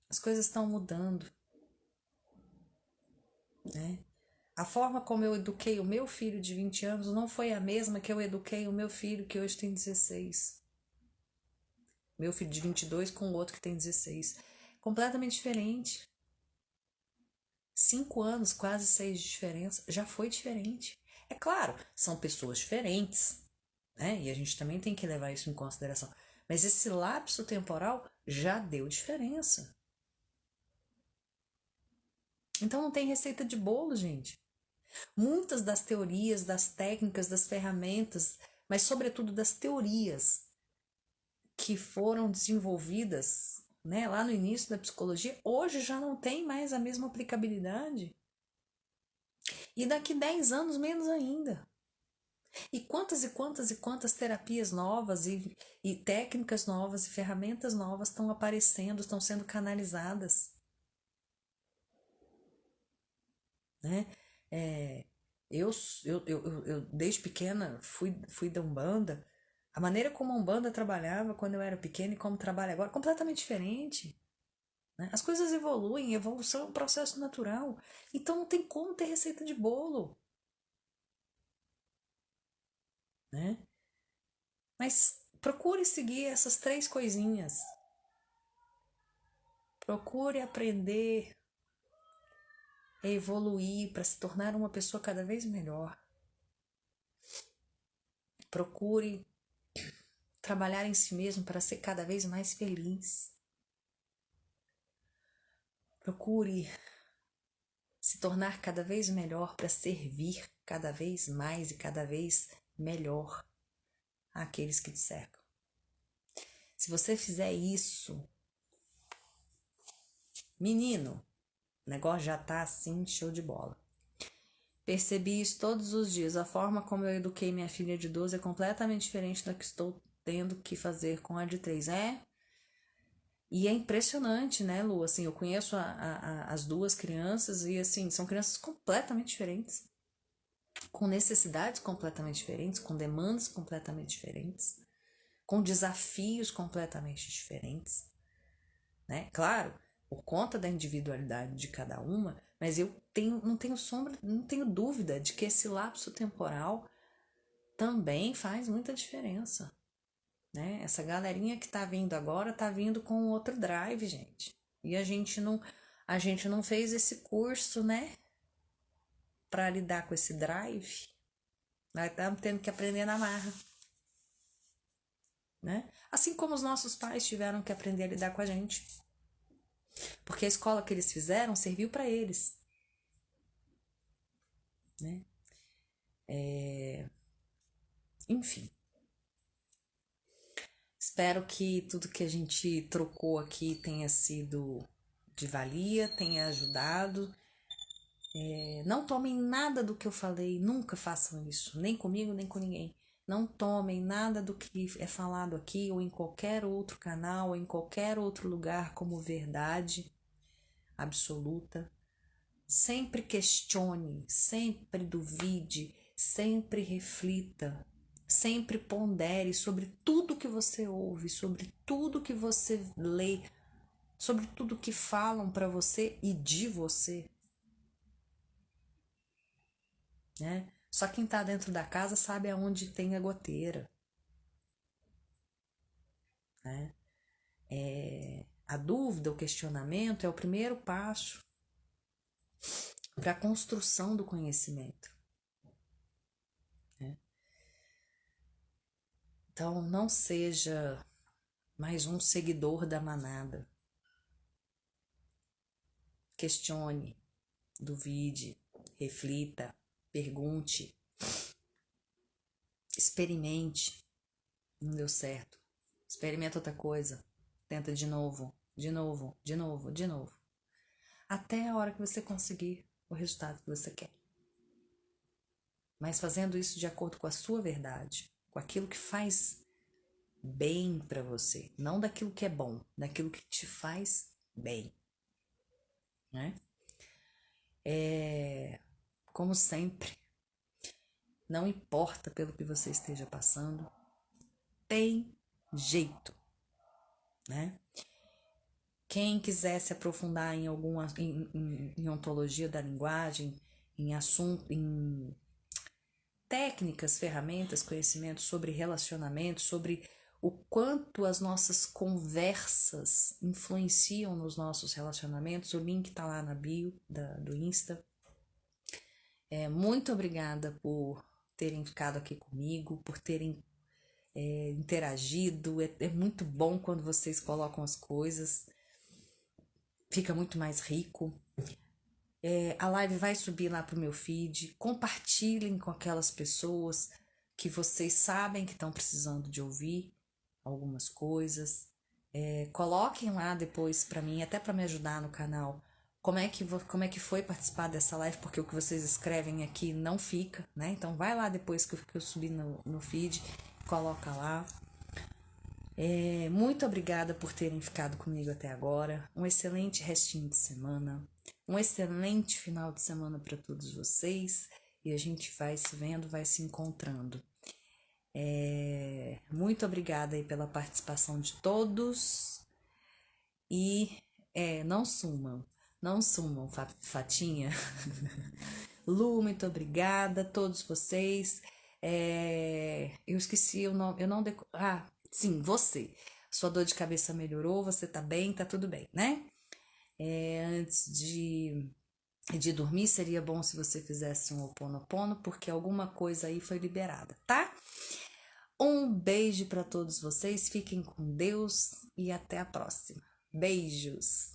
As coisas estão mudando, né? A forma como eu eduquei o meu filho de 20 anos não foi a mesma que eu eduquei o meu filho que hoje tem 16. Meu filho de 22 com o outro que tem 16. Completamente diferente. 5 anos, quase 6 de diferença, já foi diferente. É claro, são pessoas diferentes, né? E a gente também tem que levar isso em consideração. Mas esse lapso temporal já deu diferença. Então não tem receita de bolo, gente. Muitas das teorias, das técnicas, das ferramentas, mas sobretudo das teorias que foram desenvolvidas, né, lá no início da psicologia, hoje já não tem mais a mesma aplicabilidade. E daqui 10 anos, menos ainda. E quantas terapias novas e técnicas novas e ferramentas novas estão aparecendo, estão sendo canalizadas, né? Eu desde pequena fui da Umbanda. A maneira como a Umbanda trabalhava quando eu era pequena e como trabalha agora é completamente diferente. Né? As coisas evoluem, evolução é um processo natural. Então não tem como ter receita de bolo. Né? Mas procure seguir essas 3 coisinhas. Procure aprender a evoluir para se tornar uma pessoa cada vez melhor. Procure trabalhar em si mesmo para ser cada vez mais feliz. Procure se tornar cada vez melhor para servir cada vez mais e cada vez melhor àqueles que te cercam. Se você fizer isso, menino, o negócio já tá assim, show de bola. Percebi isso todos os dias. A forma como eu eduquei minha filha de 12 é completamente diferente da que estou tendo que fazer com a de 3. E é impressionante, né, Lu? Assim, eu conheço as 2 crianças e, assim, são crianças completamente diferentes. Com necessidades completamente diferentes, com demandas completamente diferentes, com desafios completamente diferentes, né? Claro, por conta da individualidade de cada uma, mas não tenho dúvida de que esse lapso temporal também faz muita diferença, né? Essa galerinha que tá vindo agora tá vindo com outro drive, gente. E a gente não fez esse curso, né? Para lidar com esse drive. Nós estamos tendo que aprender na marra, né? Assim como os nossos pais tiveram que aprender a lidar com a gente. Porque a escola que eles fizeram serviu para eles, né? Enfim. Espero que tudo que a gente trocou aqui tenha sido de valia, tenha ajudado. Não tomem nada do que eu falei, nunca façam isso, nem comigo, nem com ninguém. Não tomem nada do que é falado aqui ou em qualquer outro canal, ou em qualquer outro lugar como verdade absoluta. Sempre questione, sempre duvide, sempre reflita, sempre pondere sobre tudo que você ouve, sobre tudo que você lê, sobre tudo que falam para você e de você, né? Só quem tá dentro da casa sabe aonde tem a goteira, né? A dúvida, o questionamento é o primeiro passo para a construção do conhecimento, né? Então, não seja mais um seguidor da manada. Questione, duvide, reflita, pergunte, experimente. Não deu certo. Experimenta outra coisa. Tenta de novo, de novo, de novo, de novo. Até a hora que você conseguir o resultado que você quer. Mas fazendo isso de acordo com a sua verdade, com aquilo que faz bem para você, não daquilo que é bom, daquilo que te faz bem, né? Como sempre, não importa pelo que você esteja passando, tem jeito, né? Quem quiser se aprofundar em alguma em ontologia da linguagem, em assunto, em técnicas, ferramentas, conhecimentos sobre relacionamento, sobre o quanto as nossas conversas influenciam nos nossos relacionamentos, o link tá lá na bio do Insta. Muito obrigada por terem ficado aqui comigo, por terem interagido. É muito bom quando vocês colocam as coisas, fica muito mais rico. A live vai subir lá pro meu feed. Compartilhem com aquelas pessoas que vocês sabem que estão precisando de ouvir, algumas coisas. Coloquem lá depois pra mim, até pra me ajudar no canal, como é que foi participar dessa live, porque o que vocês escrevem aqui não fica, né? Então vai lá depois que eu subir no feed, coloca lá. Muito obrigada por terem ficado comigo até agora. Um excelente restinho de semana. Um excelente final de semana para todos vocês. E a gente vai se vendo, vai se encontrando. Muito obrigada aí pela participação de todos. E não sumam. Não sumam, Fatinha. Lu, muito obrigada. Todos vocês. Eu esqueci o nome. Eu não sim, você. Sua dor de cabeça melhorou, você tá bem, tá tudo bem, né? Antes de dormir, seria bom se você fizesse um Ho'oponopono, porque alguma coisa aí foi liberada, tá? Um beijo para todos vocês, fiquem com Deus e até a próxima. Beijos!